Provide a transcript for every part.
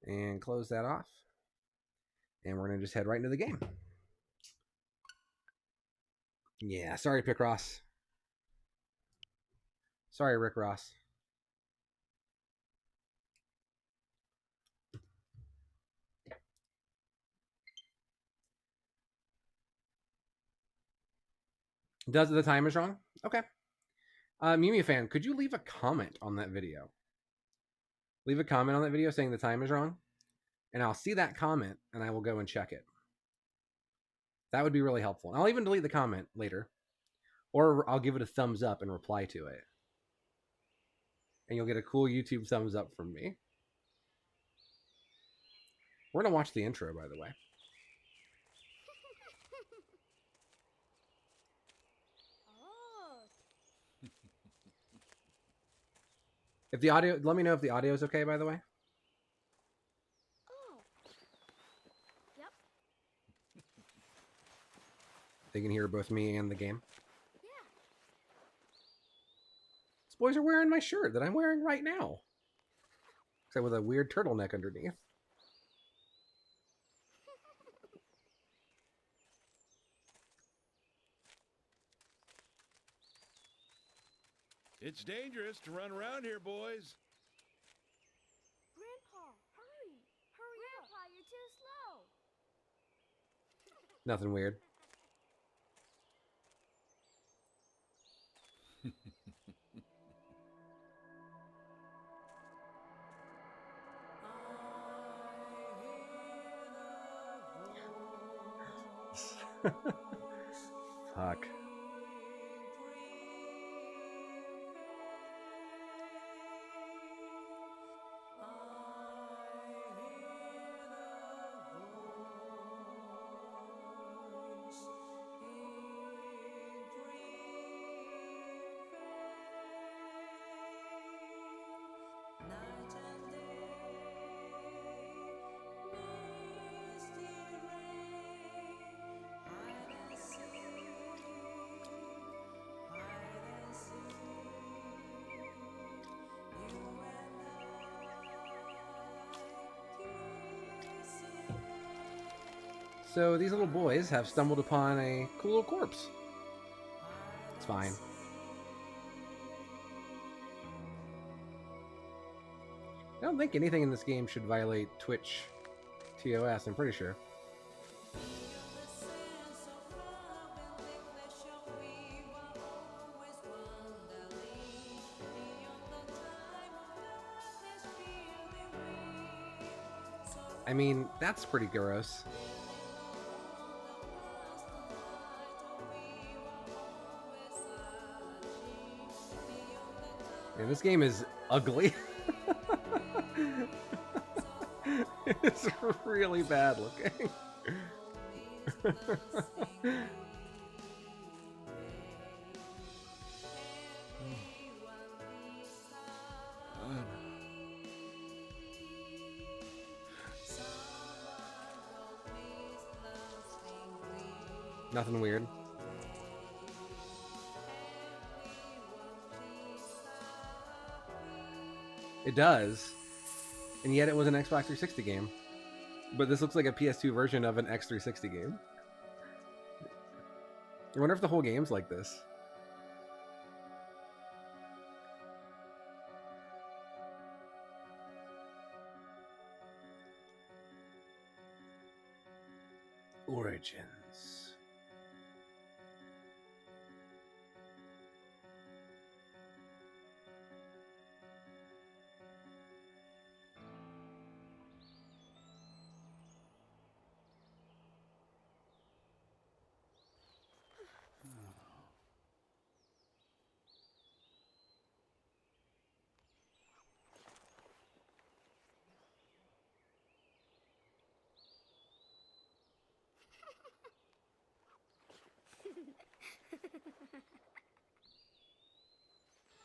And close that off. And we're going to just head right into the game. Yeah, sorry, Pick Ross. Sorry, Rick Ross. Does the time is wrong? Okay. Mimi fan, could you leave a comment on that video? Leave a comment on that video saying the time is wrong, and I'll see that comment and I will go and check it. That would be really helpful. And I'll even delete the comment later, or I'll give it a thumbs up and reply to it. And you'll get a cool YouTube thumbs up from me. We're going to watch the intro, by the way. If the audio, let me know if the audio is okay, by the way. Oh. Yep. They can hear both me and the game. Yeah. These boys are wearing my shirt that I'm wearing right now. Except with a weird turtleneck underneath. It's dangerous to run around here, boys. Grandpa, hurry. Hurry Grandpa, up. You're too slow. Nothing weird. Fuck. So these little boys have stumbled upon a cool little corpse. It's fine. I don't think anything in this game should violate Twitch TOS, I'm pretty sure. I mean, that's pretty gross. Man, this game is ugly. It's really bad looking. Nothing weird. It does. And yet it was an Xbox 360 game. But this looks like a PS2 version of an X360 game. I wonder if the whole game's like this. Origins.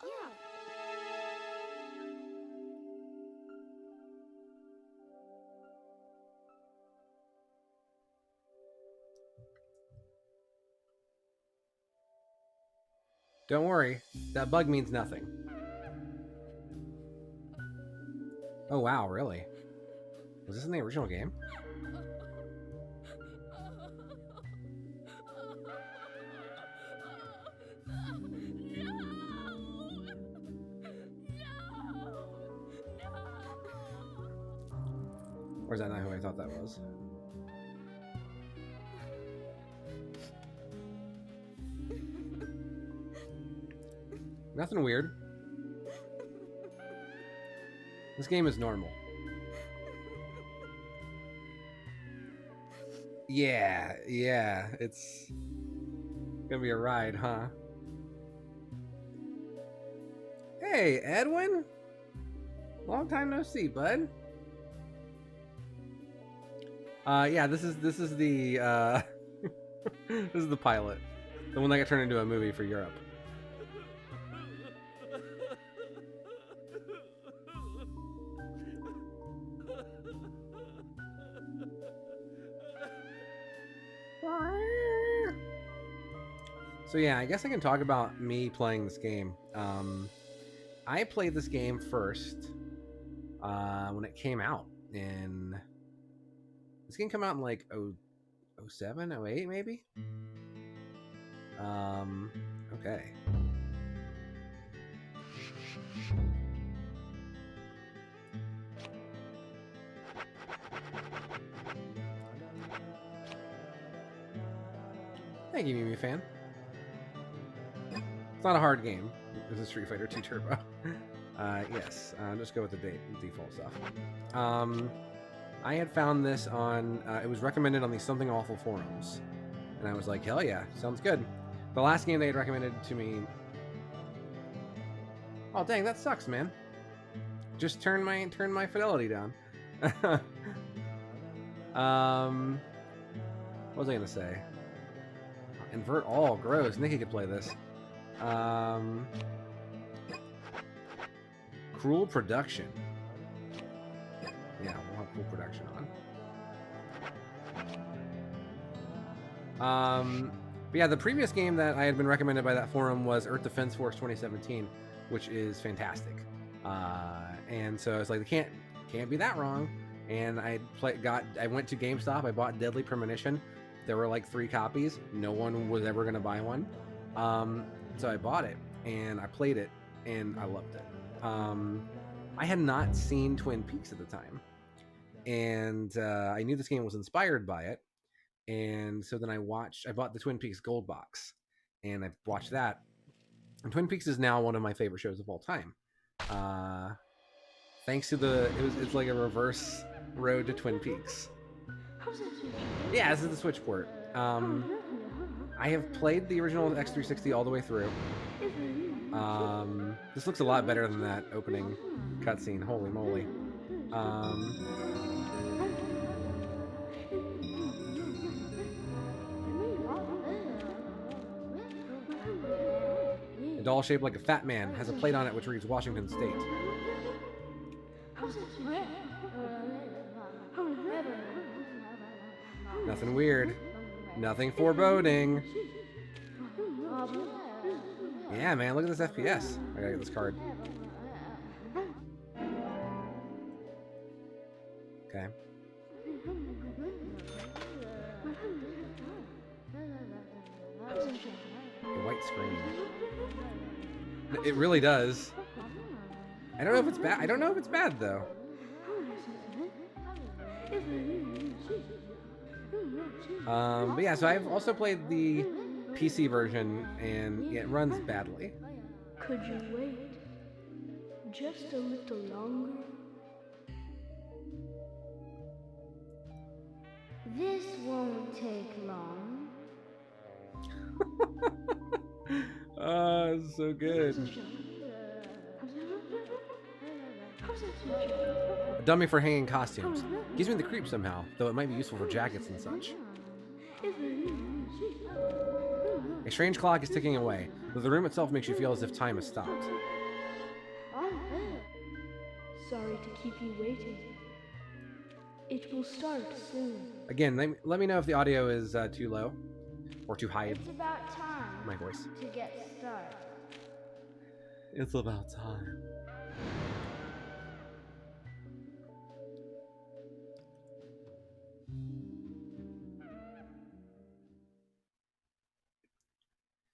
Yeah. Don't worry, that bug means nothing. Oh wow, really? Was this in the original game? Or is that not who I thought that was? Nothing weird. This game is normal. Yeah, it's gonna be a ride, huh? Hey, Edwin! Long time no see, bud. Yeah, this is the this is the pilot, the one that got turned into a movie for Europe. So yeah, I guess I can talk about me playing this game. I played this game first when it came out. In this game came out in like 07, 08 maybe. Okay. Thank you, Mimi fan. It's not a hard game. This is Street Fighter 2 Turbo. Yes, just go with the default stuff. I had found this on, it was recommended on the Something Awful forums. And I was like, hell yeah, sounds good. The last game they had recommended to me... Oh, dang, that sucks, man. Just turn my fidelity down. What was I going to say? Invert all, gross. Nikki could play this. Cruel Production. Yeah, we'll have Cruel Production on. But yeah, the previous game that I had been recommended by that forum was Earth Defense Force 2017, which is fantastic. And so I was like, can't be that wrong. And I went to GameStop. I bought Deadly Premonition. There were like 3 copies. No one was ever going to buy one. So I bought it and I played it and I loved it. I had not seen Twin Peaks at the time, and I knew this game was inspired by it. And so then I bought the Twin Peaks Gold Box, and I watched that. And Twin Peaks is now one of my favorite shows of all time. Thanks to it's like a reverse road to Twin Peaks. Yeah, this is the Switch port. I have played the original X360 all the way through. This looks a lot better than that opening cutscene. Holy moly. A doll shaped like a fat man has a plate on it which reads Washington State. Nothing weird. Nothing foreboding. Yeah, man, look at this FPS. I gotta get this card. Okay. A white screen. It really does. I don't know if it's bad. I don't know if it's bad though. But yeah, so I've also played the PC version, and it runs badly. Could you wait just a little longer? This won't take long. Oh, it's so good. A dummy for hanging costumes. Gives me the creep somehow, though it might be useful for jackets and such. A strange clock is ticking away, though the room itself makes you feel as if time has stopped. Sorry to keep you waiting. It will start soon. Again, let me know if the audio is too low or too high. It's about time. My voice. To get started. It's about time.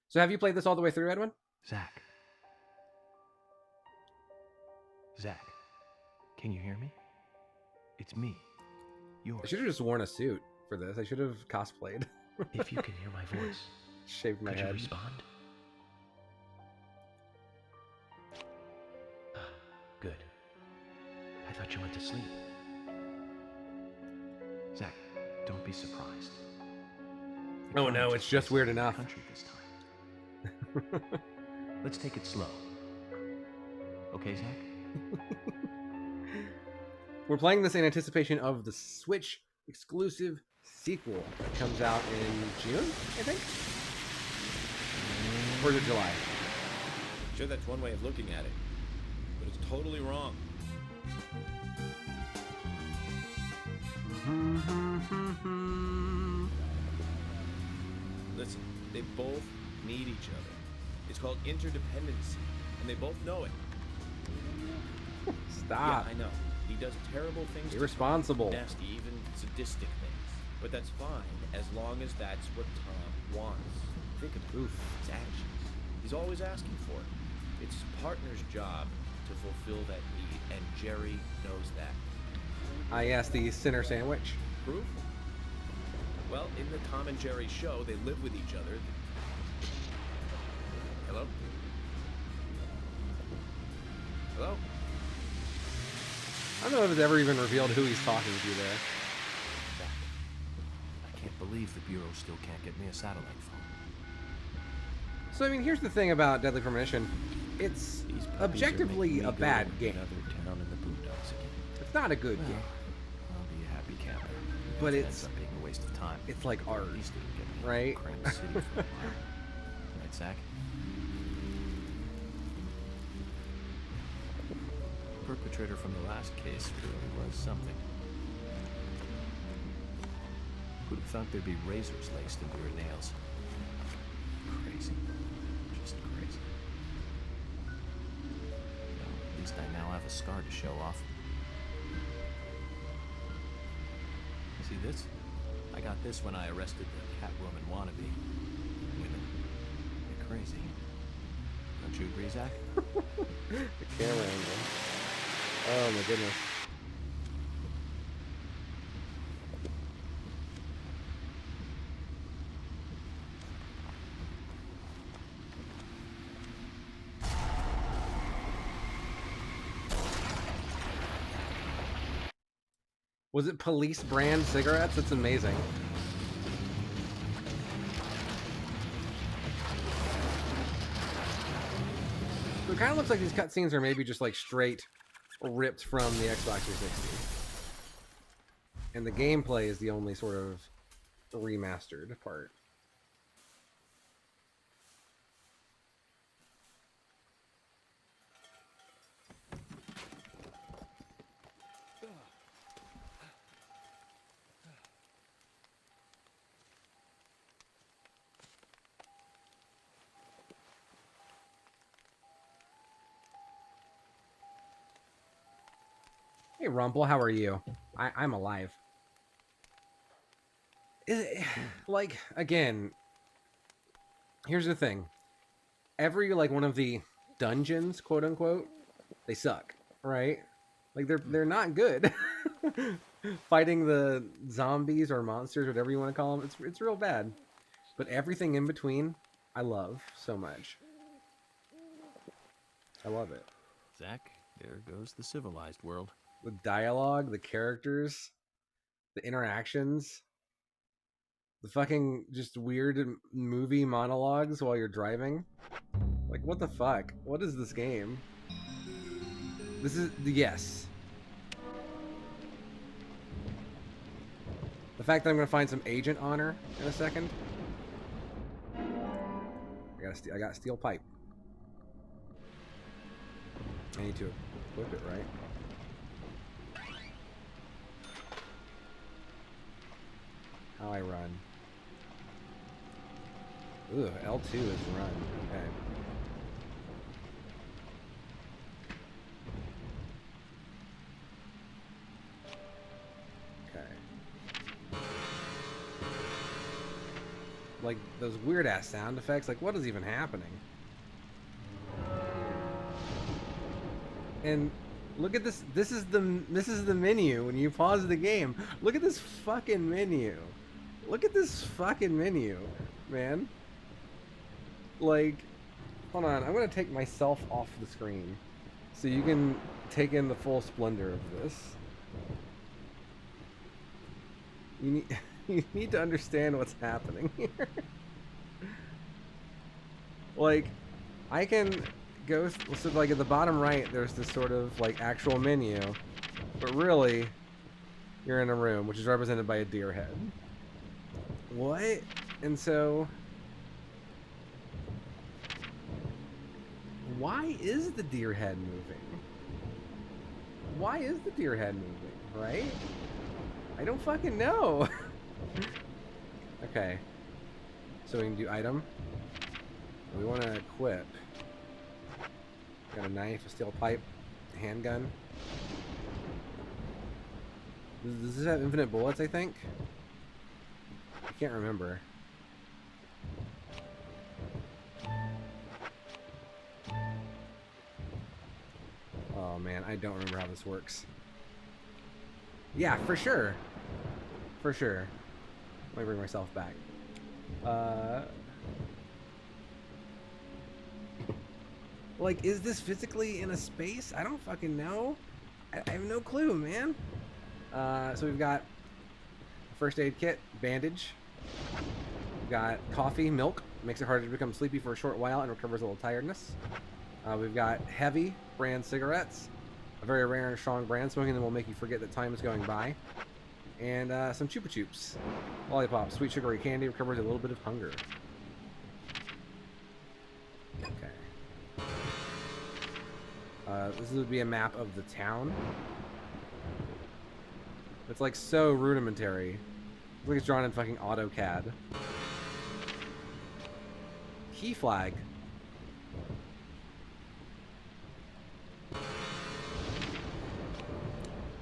So have you played this all the way through, Edwin? Zach. Zach, can you hear me? It's me. I Yours. should have just worn a suit for this. I should have cosplayed. If you can hear my voice, Shaved my could you head. respond? Good. I thought you went to sleep. Zach, don't be surprised. The Oh no, carnage it's took just place weird in the enough. country this time. Let's take it slow. Okay, Zach? We're playing this in anticipation of the Switch exclusive sequel that comes out in June, I think? Or is it July? Sure, that's one way of looking at it, but it's totally wrong. Listen, they both need each other. It's called interdependency, and they both know it. Stop. Yeah, I know. He does terrible things. Irresponsible. Nasty, even sadistic things. But that's fine, as long as that's what Tom wants. Think of Oof. his actions. He's always asking for it. It's his partner's job to fulfill that need, and Jerry knows that. Ah, yes, the Sinner Sandwich. Proof? Well, in the Tom and Jerry show, they live with each other. Hello? Hello? I don't know if it's ever even revealed who he's talking to there. Zach, I can't believe the Bureau still can't get me a satellite phone. So, I mean, here's the thing about Deadly Premonition. It's These puppies are objectively making me a go bad to game. Another town in the boondocks again. It's not a good Well, game. I'll be a happy camper. But It it's- ends up being a waste of time. It's like art. At least it'll get me right? to Crank City for a while. Right, Zach? Perpetrator from the last case really was something. Who'd have thought there'd be razors laced into her nails? Crazy. Just crazy. Well, at least I now have a scar to show off. See this? I got this when I arrested the Catwoman wannabe. Women. They're crazy. Don't you agree, Zach? The camera angle. Oh my goodness. Was it police brand cigarettes? That's amazing. So it kind of looks like these cutscenes are maybe just like straight ripped from the Xbox 360. And the gameplay is the only sort of remastered part. Hey Rumple, how are you? I'm alive. Like, again, here's the thing. Every, like, one of the dungeons, quote unquote, they suck, right? Like, they're not good. Fighting the zombies or monsters, whatever you want to call them, it's real bad. But everything in between, I love so much. I love it. Zach, there goes the civilized world. The dialogue, the characters, the interactions, the fucking just weird movie monologues while you're driving. Like, what the fuck? What is this game? This is, yes. The fact that I'm gonna find some agent honor in a second. I got steel pipe. I need to equip it, right? How I run. Ooh, L2 is run. Okay. Okay. like those weird ass sound effects. Like, what is even happening? And look at this. This is the menu when you pause the game. Look at this fucking menu. Look at this fucking menu, man. Like, hold on. I'm gonna take myself off the screen so you can take in the full splendor of this. You need to understand what's happening here. Like, I can go so like at the bottom right there's this sort of like actual menu, but really you're in a room which is represented by a deer head. What? And so why is the deer head moving? Why is the deer head moving, right? I don't fucking know. Okay. So we can do item. We want to equip. Got a knife, a steel pipe, a handgun. Does this have infinite bullets, I think? I can't remember. Oh man, I don't remember how this works. Yeah, for sure. For sure. Let me bring myself back. Like, is this physically in a space? I don't fucking know. I have no clue, man. So we've got first aid kit, bandage. We've got coffee, milk. Makes it harder to become sleepy for a short while and recovers a little tiredness. We've got heavy brand cigarettes. A very rare and strong brand. Smoking them will make you forget that time is going by. And some Chupa Chups. Lollipops, sweet sugary candy, recovers a little bit of hunger. Okay. This would be a map of the town. It's like so rudimentary. It's like it's drawn in fucking AutoCAD. Key flag.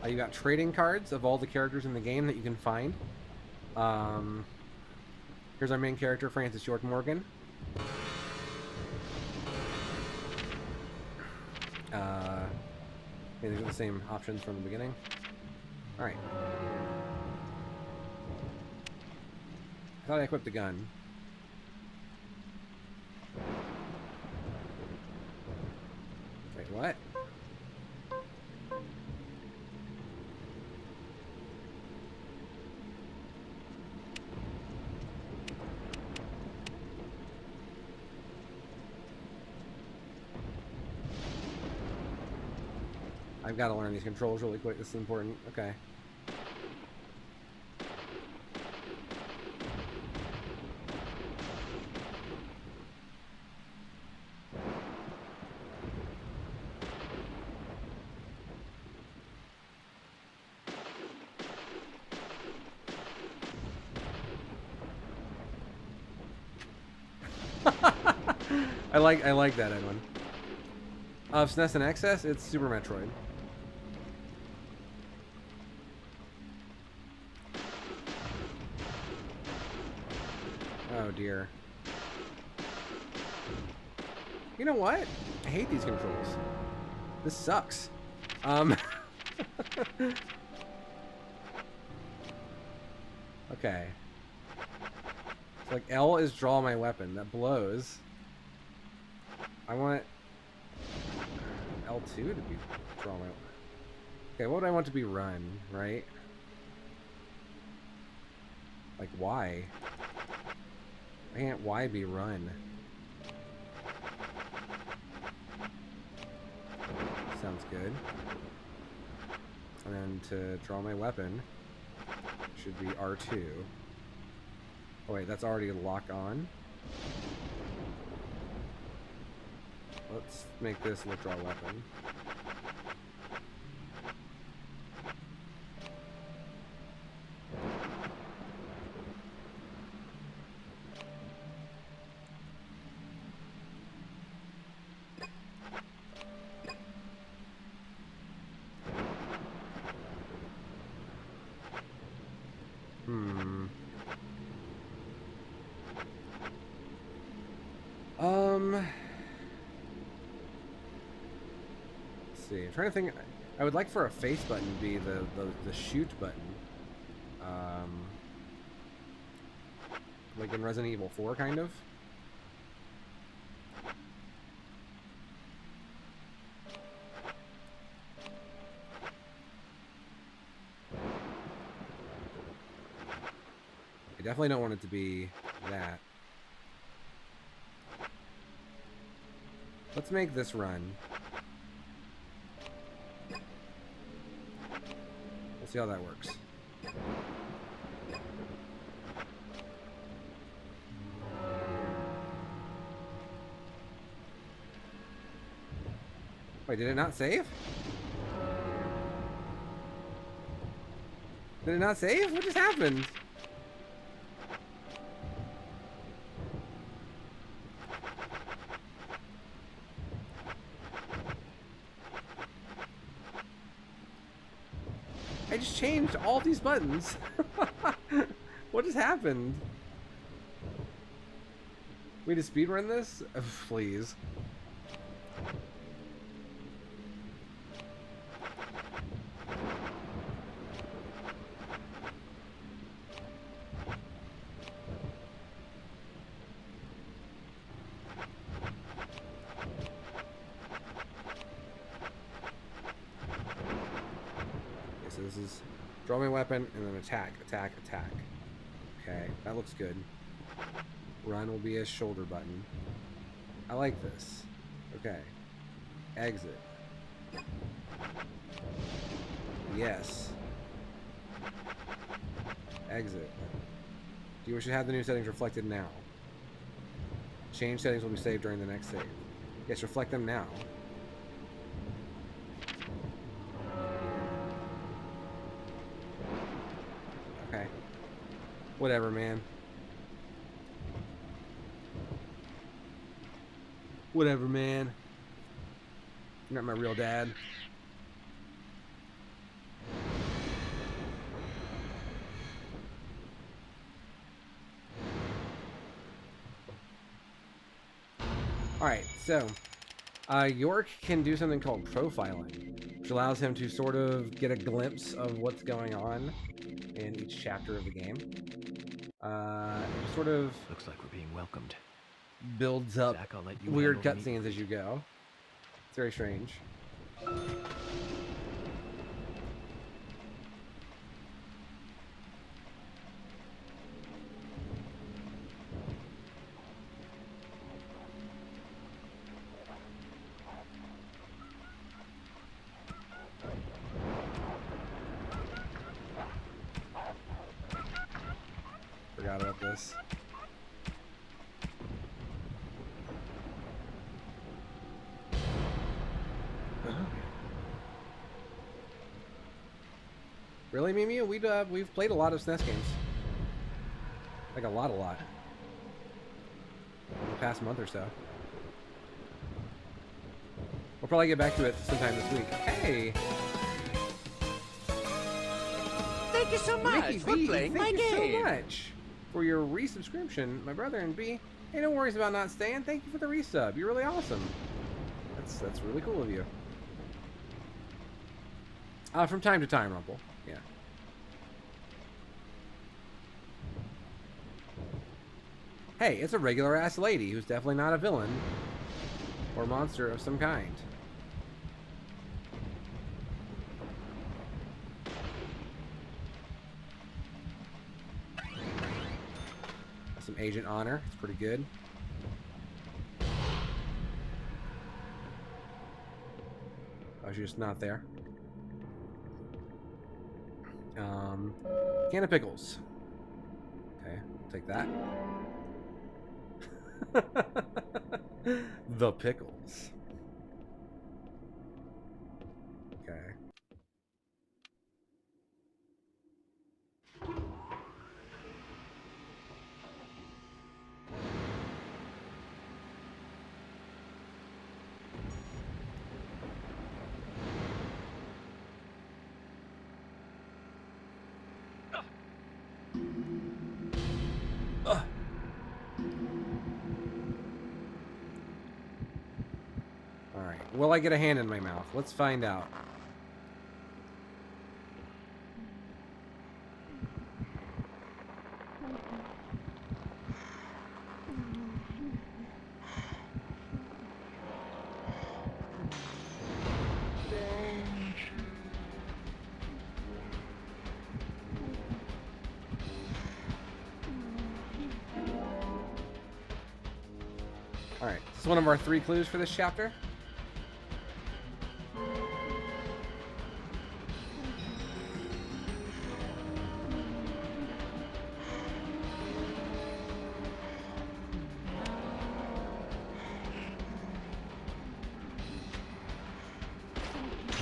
You got trading cards of all the characters in the game that you can find. Here's our main character, Francis York Morgan. Okay, these are the same options from the beginning. Alright. I thought I equipped the gun. Wait, what? I've got to learn these controls really quick. This is important. Okay. I like that, Edwin. Of SNES and XS, it's Super Metroid. Oh dear. You know what? I hate these controls. This sucks. Okay. It's like L is draw my weapon. That blows. I want L2 to be draw my weapon. Okay, what would I want to be run, right? Like Y. Why can't Y be run? Sounds good. And then to draw my weapon, should be R2. Oh wait, that's already lock on. Let's make this withdraw weapon. see. I'm trying to think. I would like for a face button to be the shoot button. Like in Resident Evil 4, kind of. I definitely don't want it to be that. Let's make this run. We'll see how that works. Wait, did it not save? Did it not save? What just happened? I just changed all these buttons. What just happened? We to speedrun this? Please. So this is draw my weapon and then attack, attack, attack. Okay, that looks good. Run will be a shoulder button. I like this. Okay. Exit. Yes. Exit. Do you wish to have the new settings reflected now? Change settings will be saved during the next save. Yes, reflect them now. Okay. Whatever, man. Whatever, man. You're not my real dad. Alright, so York can do something called profiling, which allows him to sort of get a glimpse of what's going on in each chapter of the game. It sort of Looks like we're being welcomed. builds up Zach, I'll let you weird handle the meat. cutscenes as you go. It's very strange. Forgot about this. Really, Mimi? We've played a lot of SNES games. Like a lot. In the past month or so. We'll probably get back to it sometime this week. Hey! Thank you so much Mickey for B, playing my thank you game. so much for your resubscription, my brother. And B, hey, no worries about not staying. Thank you for the resub. You're really awesome. That's really cool of you. From time to time, Rumple. Yeah. Hey, it's a regular ass lady who's definitely not a villain or monster of some kind. Some agent honor. It's pretty good. Oh, she's just not there. Can of pickles. Okay, take that. The pickles. Okay. Will I get a hand in my mouth? Let's find out. Alright, this is one of our 3 clues for this chapter.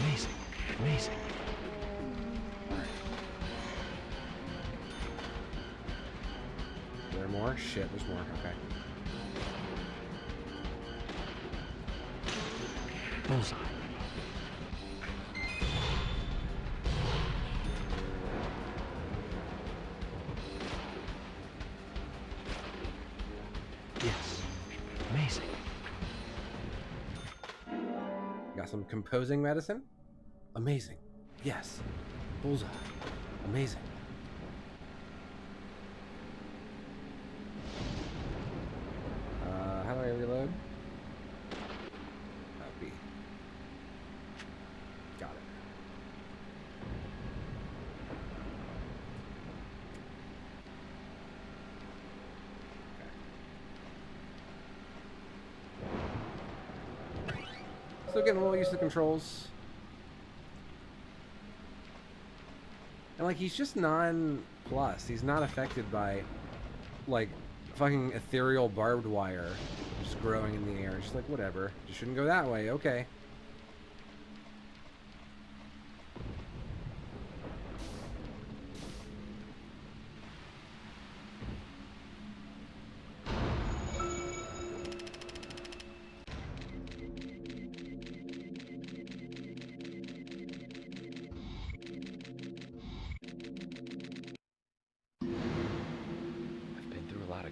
Amazing. Amazing. Alright. Is there more? Shit, there's more. Okay. Bullseye. Yes. Amazing. Got some composing medicine. Amazing. Yes. Bullseye. Amazing. How do I reload? B. Got it. Okay. Still getting a little used to the controls. And like, he's just non-plus. He's not affected by like fucking ethereal barbed wire just growing in the air. Just like, whatever. You shouldn't go that way. Okay.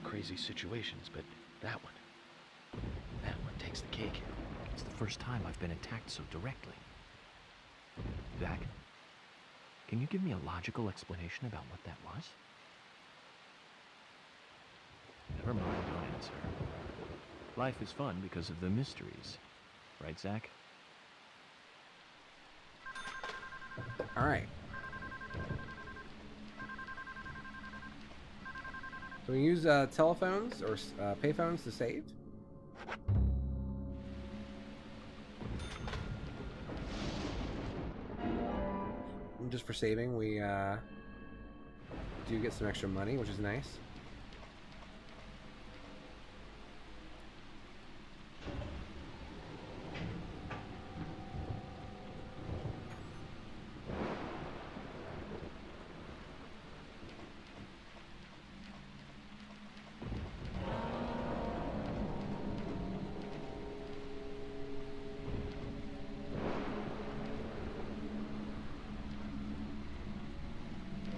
Crazy situations, but that one takes the cake. It's the first time I've been attacked so directly. Zach, can you give me a logical explanation about what that was? Never mind, don't answer. Life is fun because of the mysteries. Right, Zach? All right. So we use telephones or payphones to save. And just for saving, we do get some extra money, which is nice.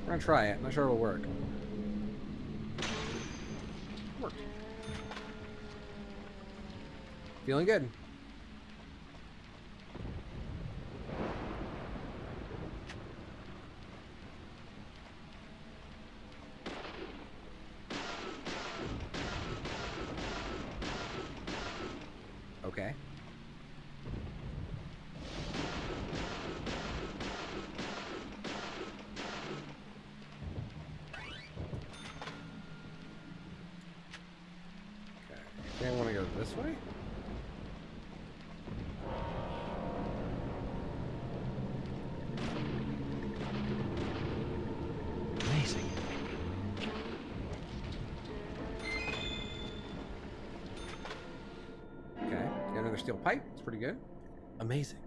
We're gonna try it. Not sure it'll work. Worked. Feeling good. Okay. I want to go this way? Amazing. Okay, got another steel pipe. It's pretty good. Amazing.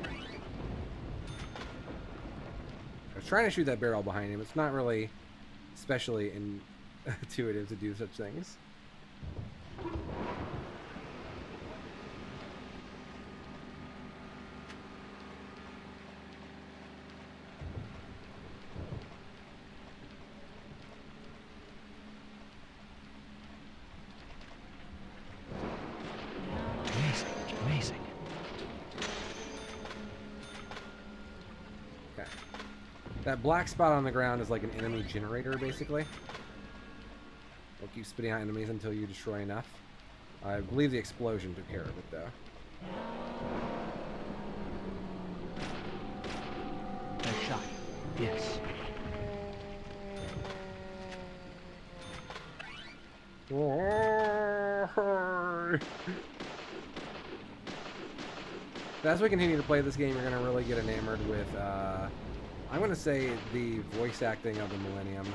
I was trying to shoot that barrel behind him. It's not really especially intuitive to do such things. That black spot on the ground is like an enemy generator, basically. It'll keep spitting out enemies until you destroy enough. I believe the explosion took care of it, though. Nice shot. Yes. As we continue to play this game, you're going to really get enamored with, I'm going to say, the voice acting of the Millennium.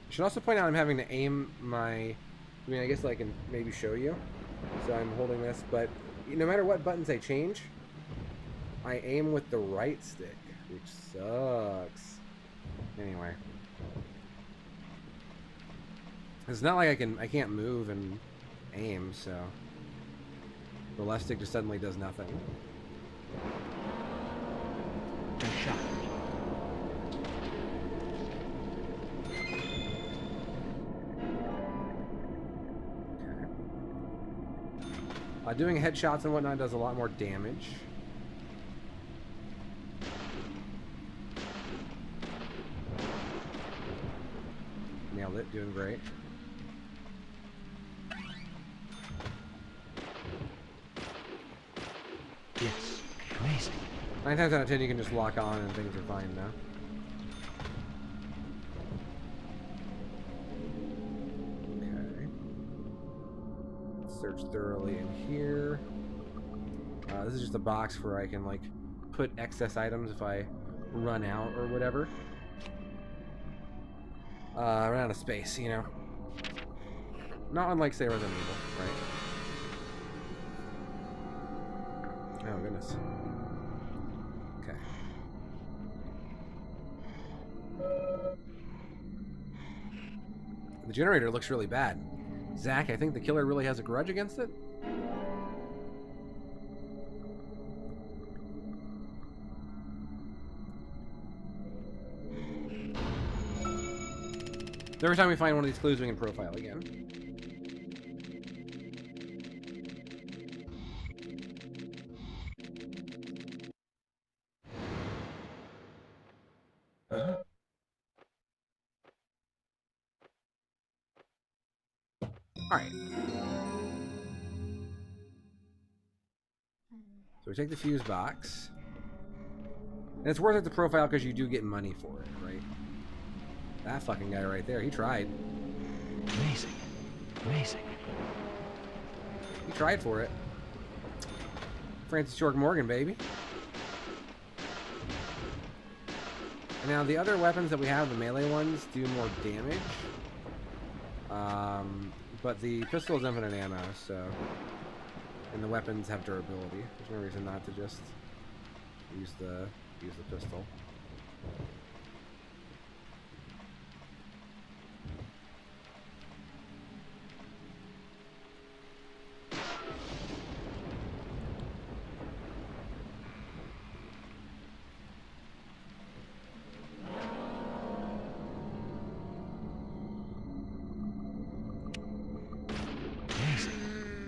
I should also point out I'm having to aim my... I mean, I guess I can maybe show you. So I'm holding this, but no matter what buttons I change, I aim with the right stick, which sucks. Anyway. It's not like I can't move and aim, so... The left stick just suddenly does nothing. Nice shot. Doing headshots and whatnot does a lot more damage. Nailed it, doing great. Yes, amazing. 9 times out of 10 you can just lock on and things are fine now. Search thoroughly in here. This is just a box where I can like put excess items if I run out or whatever. Run out of space, you know. Not unlike say Resident Evil, right? Oh goodness. Okay. The generator looks really bad. Zach, I think the killer really has a grudge against it. Every time we find one of these clues, we can profile again. Alright. So we take the fuse box. And it's worth it to profile because you do get money for it, right? That fucking guy right there, he tried. Amazing. Amazing. He tried for it. Francis York Morgan, baby. And now the other weapons that we have, the melee ones, do more damage. But the pistol is infinite ammo, so... And the weapons have durability. There's no reason not to just use the pistol.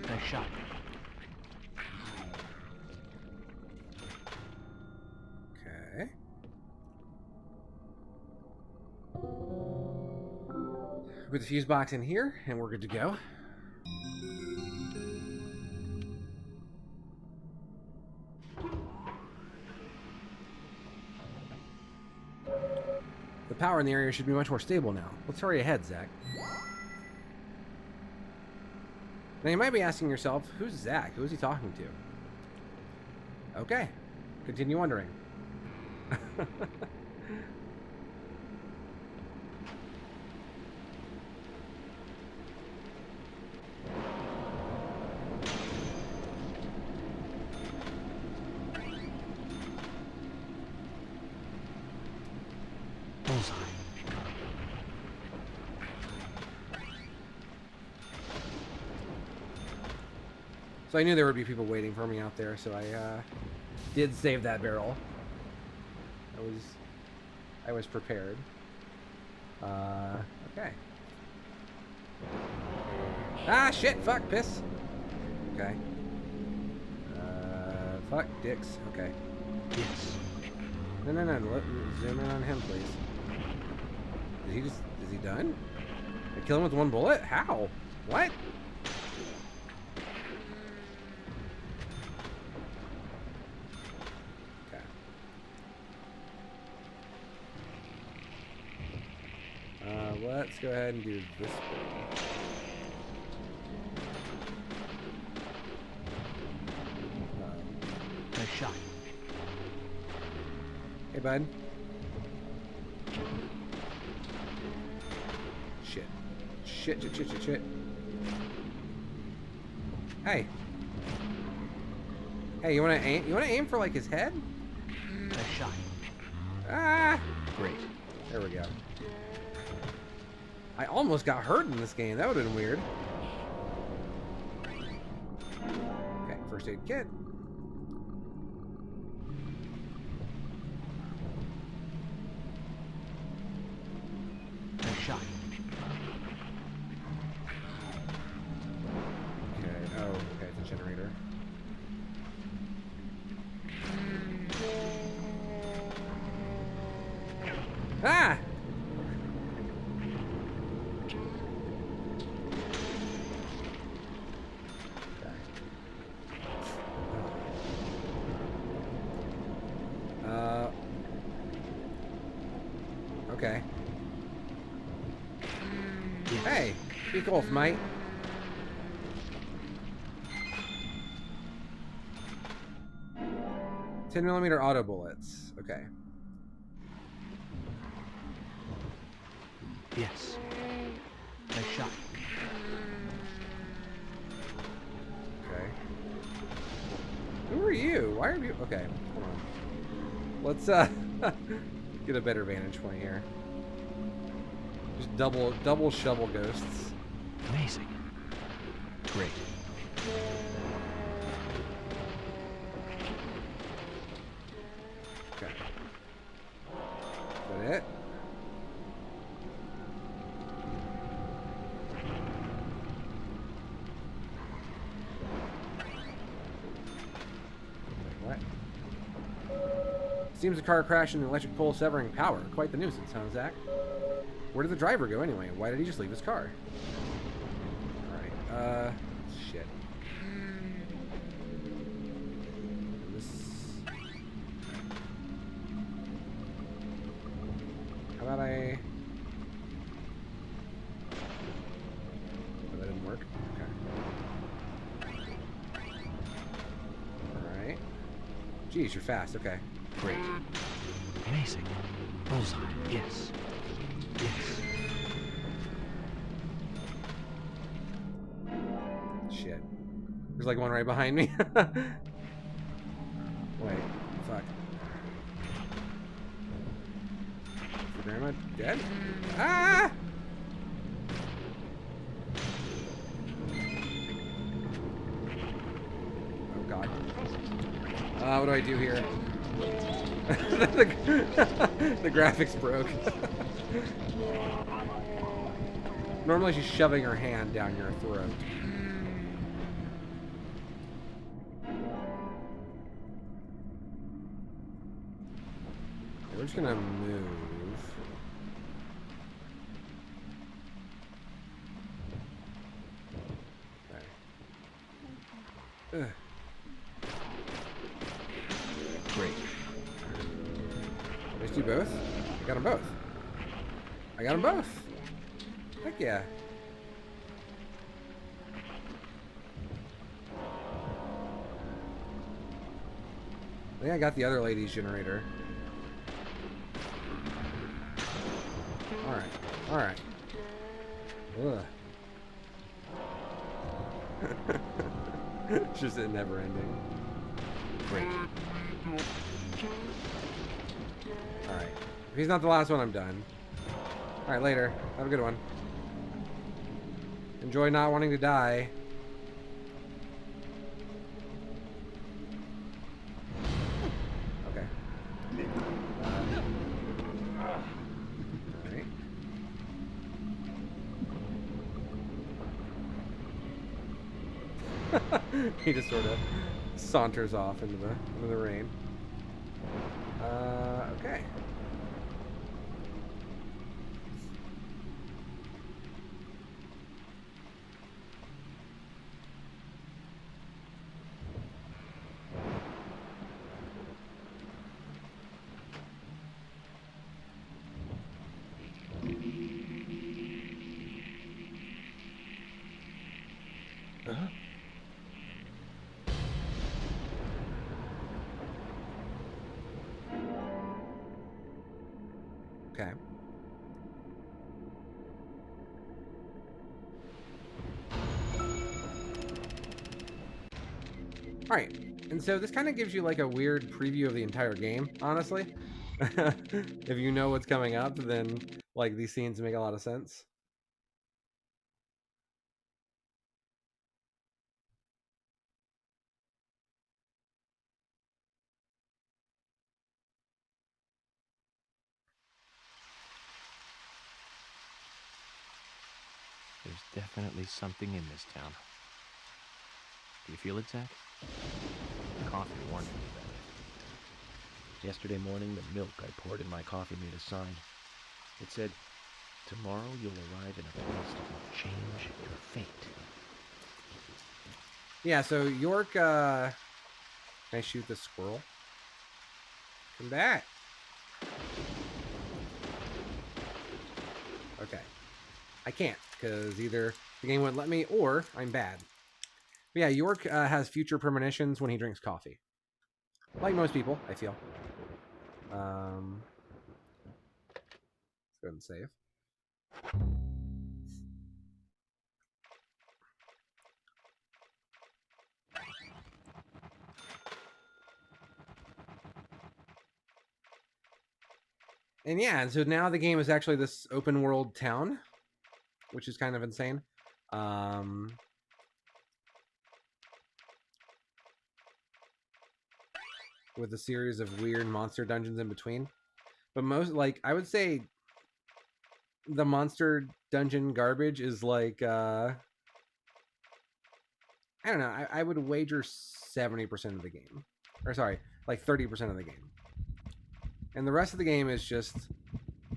Nice shot. Okay. Put the fuse box in here, and we're good to go. The power in the area should be much more stable now. Let's hurry ahead, Zach. Now you might be asking yourself, who's Zach? Who is he talking to? Okay, continue wondering. Bullseye. So I knew there would be people waiting for me out there, so I did save that barrel. I was prepared. Okay. Ah, shit, fuck, piss. Okay. Fuck, dicks. Okay. Yes. No. Zoom in on him, please. Is he done? I kill him with one bullet? How? What? Okay. Let's go ahead and do this one. Nice shot. Hey, bud. Shit. Hey. Hey, you wanna aim? You wanna aim for like his head? Nice shot. Ah! Great. There we go. I almost got hurt in this game. That would have been weird. Okay, first aid kit. Nice shot. Okay, oh, okay, it's a generator. Ah! Okay. Hey, speak off, mate. .10mm auto bullets. Okay. Yes. Nice shot. Okay. Who are you? Why are you? Okay, hold on. Let's get a better vantage point here. Just double shovel ghosts. Amazing. Great. Okay. Is that it? What? Seems the car crashed into the electric pole, severing power. Quite the nuisance, huh, Zach? Where did the driver go anyway? Why did he just leave his car? Alright, shit. How about I... Oh, that didn't work? Okay. Alright. Jeez, you're fast, okay. Great. Amazing. Bullseye. Yes. Yes. Shit. There's like one right behind me. Wait, fuck. Is the grandma dead? Ah! Oh god. What do I do here? the graphics broke. Normally she's shoving her hand down your throat. We're just gonna move. Okay. Ugh. Great. Let's do both. I got them both. I got them both. Heck yeah. I think I got the other lady's generator. Alright. Alright. Ugh. It's just a never ending. Great. Alright. If he's not the last one, I'm done. Alright, later. Have a good one. Enjoy not wanting to die. He just sort of saunters off into the rain. Okay. Huh? Okay. Alright, and so this kind of gives you like a weird preview of the entire game, honestly. If you know what's coming up, then like these scenes make a lot of sense. There's definitely something in this town. Do you feel it, Zach? The coffee warned me about it. Yesterday morning, the milk I poured in my coffee made a sign. It said, "Tomorrow you'll arrive in a place that will change your fate." Yeah, so York, can I shoot the squirrel? Come back. Okay. I can't, because either the game wouldn't let me, or I'm bad. But yeah, York has future premonitions when he drinks coffee. Like most people, I feel. Let's go ahead and save. And yeah, and so now the game is actually this open world town, which is kind of insane. With a series of weird monster dungeons in between. But most, like, I would say the monster dungeon garbage is like, I don't know, I would wager 70% of the game. Or sorry, like 30% of the game. And the rest of the game is just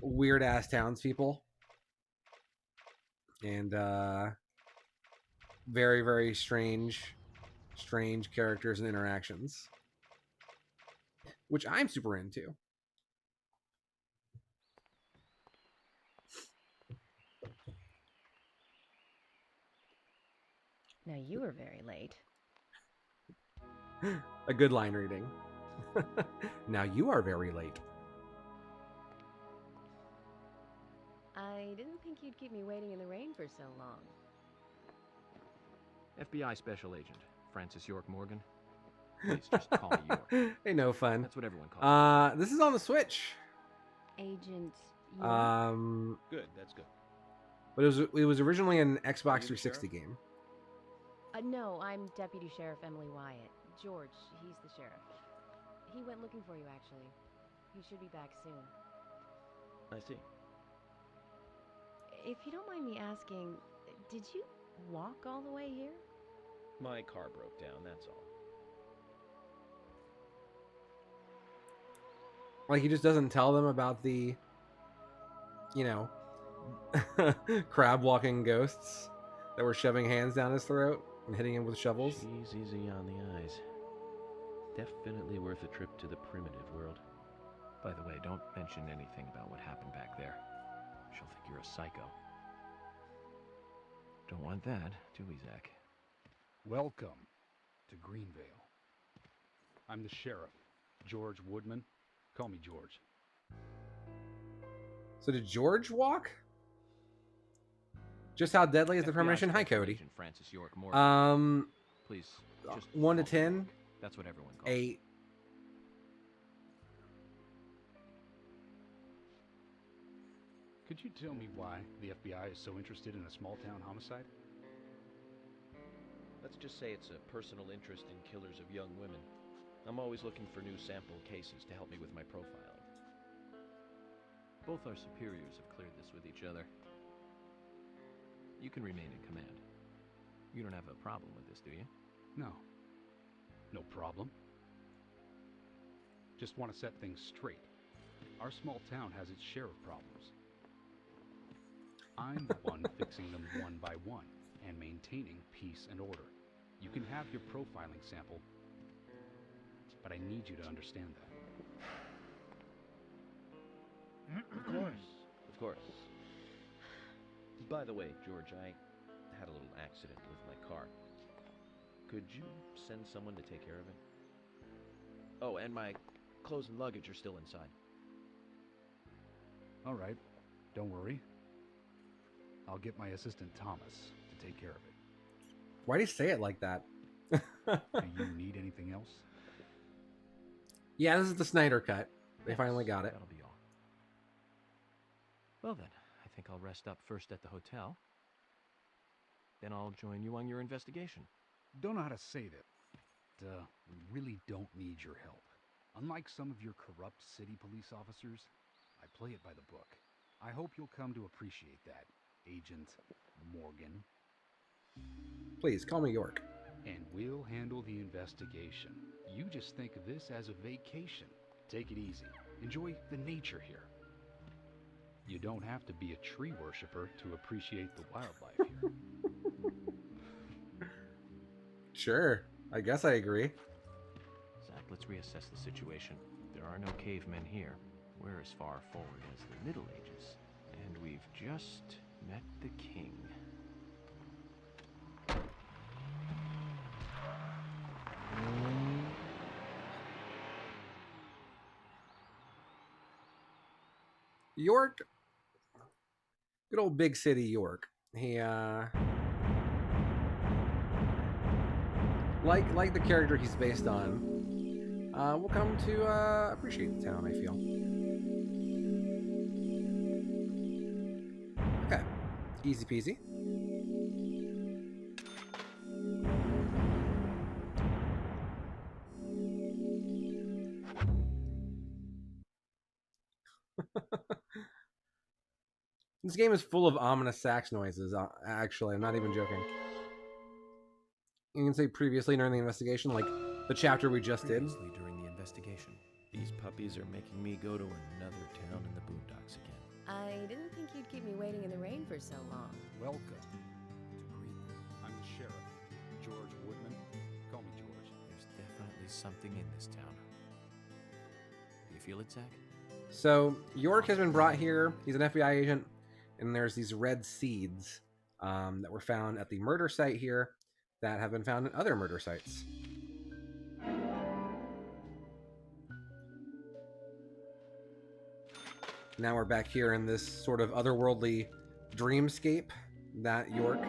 weird ass townspeople. And very, very strange characters and interactions. Which I'm super into. Now you were very late. A good line reading. Now you are very late. I didn't think you'd keep me waiting in the rain for so long. FBI Special Agent, Francis York Morgan. Please just call me York. Hey, no fun. That's what everyone calls me. This is on the Switch. Agent York? Good, that's good. But it was originally an Xbox 360 sheriff? game. No, I'm Deputy Sheriff Emily Wyatt. George, he's the sheriff. He went looking for you, actually. He should be back soon. I see. If you don't mind me asking, did you walk all the way here? My car broke down, that's all. Like, he just doesn't tell them about the, you know, crab walking ghosts that were shoving hands down his throat and hitting him with shovels. She's easy on the eyes. Definitely worth a trip to the primitive world. By the way, don't mention anything about what happened back there. She'll think you're a psycho. Don't want that, do we, Zach? Welcome to Greenvale. I'm the sheriff, George Woodman. Call me George. So did George walk? Just how deadly is the FBI premonition? Hi, Special Cody. Agent Francis York Morgan. Please, just 1 to call me 10, York. That's what everyone calls me. 8. Could you tell me why the FBI is so interested in a small-town homicide? Let's just say it's a personal interest in killers of young women. I'm always looking for new sample cases to help me with my profiling. Both our superiors have cleared this with each other. You can remain in command. You don't have a problem with this, do you? No. No problem. Just want to set things straight. Our small town has its share of problems. I'm the one fixing them one by one and maintaining peace and order. You can have your profiling sample, but I need you to understand that. Of course. Of course. By the way, George, I had a little accident with my car. Could you send someone to take care of it? Oh, and my clothes and luggage are still inside. All right. Don't worry. I'll get my assistant Thomas to take care of it. Why do you say it like that? Do you need anything else? Yeah, this is the Snyder cut. They finally got it. That'll be all. Well then, I think I'll rest up first at the hotel. Then I'll join you on your investigation. Don't know how to say that. We really don't need your help. Unlike some of your corrupt city police officers, I play it by the book. I hope you'll come to appreciate that, Agent Morgan. Please, call me York. And we'll handle the investigation. You just think of this as a vacation. Take it easy. Enjoy the nature here. You don't have to be a tree worshiper to appreciate the wildlife here. Sure. I guess I agree. Zach, let's reassess the situation. There are no cavemen here. We're as far forward as the Middle Ages. And we've just met the king. York. Good old big city York. He, like the character he's based on, will come to appreciate the town, I feel. Okay. Easy peasy. This game is full of ominous sax noises, actually. I'm not even joking. You can say previously during the investigation, like the chapter we just did. Previously during the investigation. These puppies are making me go to another town in the boondocks again. I didn't think you'd keep me waiting in the rain for so long. Welcome to Greenvale. I'm the sheriff, George Woodman. Call me George. There's definitely something in this town. Do you feel it, Zach? So York has been brought here. He's an FBI agent, and there's these red seeds that were found at the murder site here that have been found in other murder sites. Now we're back here in this sort of otherworldly dreamscape that York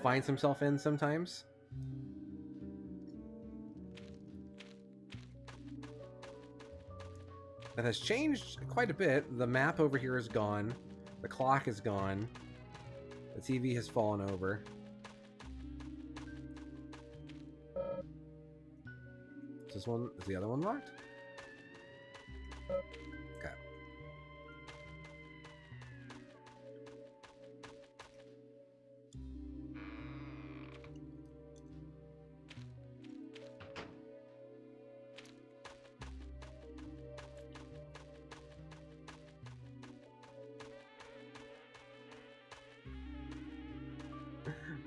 finds himself in sometimes. That has changed quite a bit. The map over here is gone. The clock is gone. The TV has fallen over. Is this one? Is the other one locked? Okay.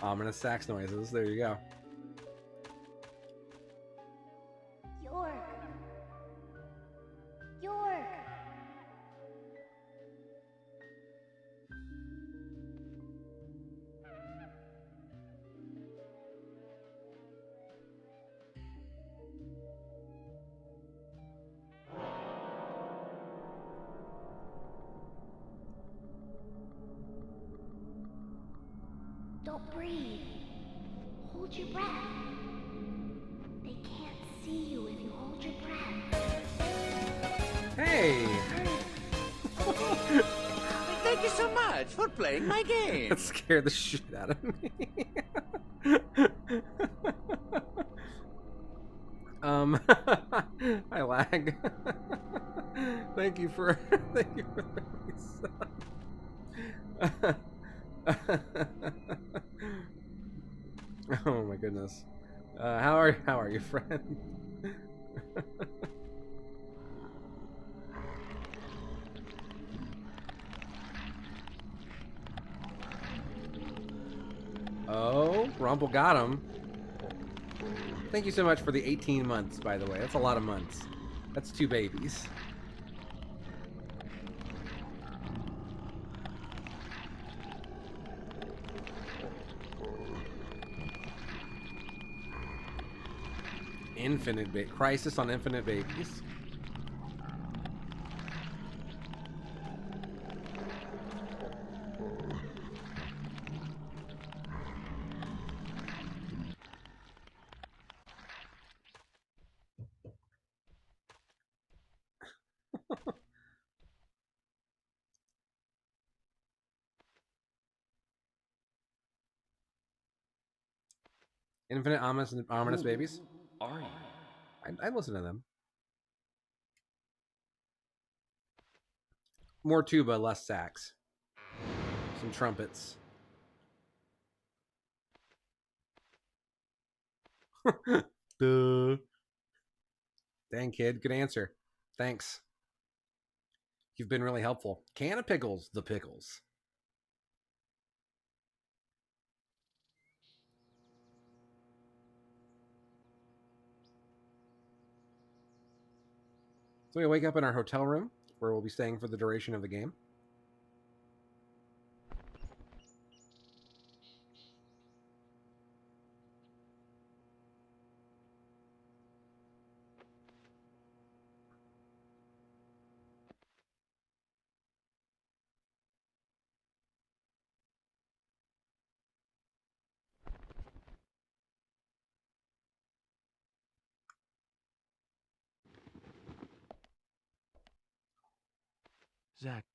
Ominous sax noises. There you go. York! York! Don't breathe. Hold your breath. They can't see you if you hold your breath. Hey! Thank you so much for playing my game. That scared the shit out of me. I lag. Thank you for the resub. Oh my goodness. How are you, friend? Oh, Rumple got him. Thank you so much for the 18 months, by the way. That's a lot of months. That's 2 babies. Crisis on Infinite Babies. Infinite Ominous Babies. Are you? I listen to them. More tuba, less sax. Some trumpets. Duh. Dang, kid. Good answer. Thanks. You've been really helpful. Can of pickles, the pickles. So we wake up in our hotel room, where we'll be staying for the duration of the game. Zach,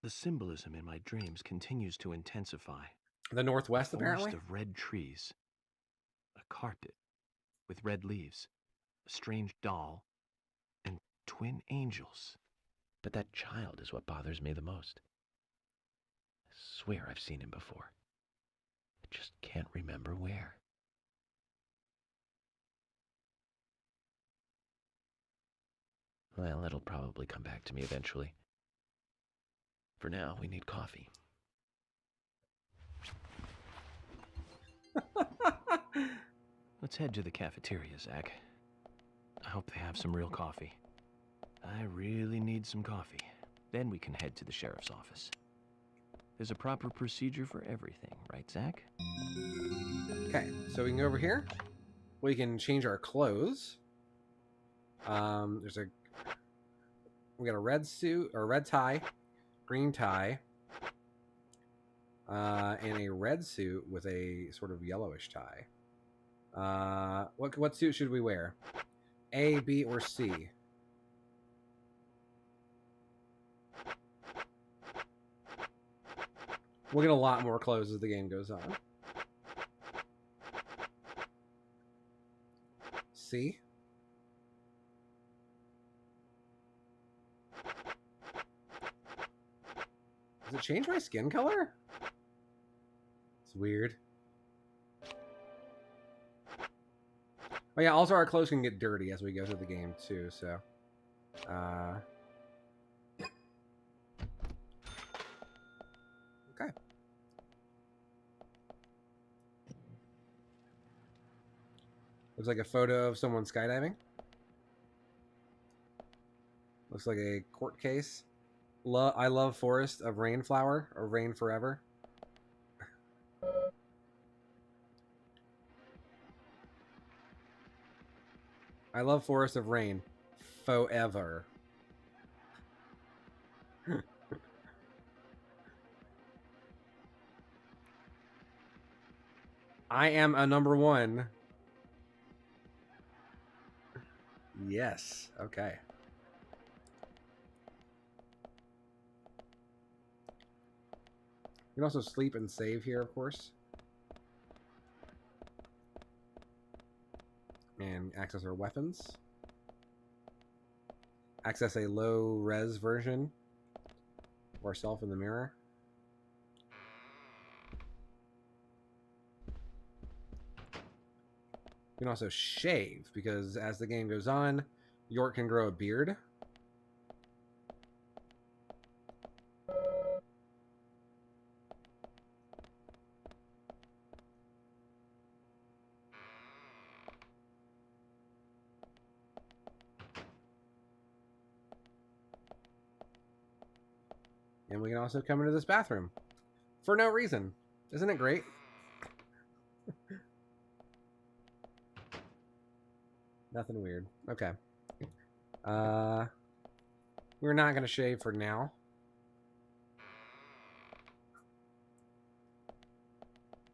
the symbolism in my dreams continues to intensify. The Northwest, A forest apparently. of red trees, a carpet with red leaves, a strange doll, and twin angels. But that child is what bothers me the most. I swear I've seen him before. I just can't remember where. Well, it'll probably come back to me eventually. For now, we need coffee. Let's head to the cafeteria, Zach. I hope they have some real coffee. I really need some coffee. Then we can head to the sheriff's office. There's a proper procedure for everything, right, Zach? Okay, so we can go over here. We can change our clothes. We got a red suit or red tie, green tie, and a red suit with a sort of yellowish tie. What suit should we wear? A, B, or C? We'll get a lot more clothes as the game goes on. C. Does it change my skin color? It's weird. Oh yeah, also our clothes can get dirty as we go through the game too, so okay. Looks like a photo of someone skydiving. Looks like a court case. I love Forest of Rainflower or Rain Forever. I love Forest of Rain forever. I am a number 1. Yes. Okay. You can also sleep and save here, of course. And access our weapons. Access a low res version of ourselves in the mirror. You can also shave, because as the game goes on, York can grow a beard. And we can also come into this bathroom for no reason. Isn't it great? Nothing weird. Okay. We're not going to shave for now.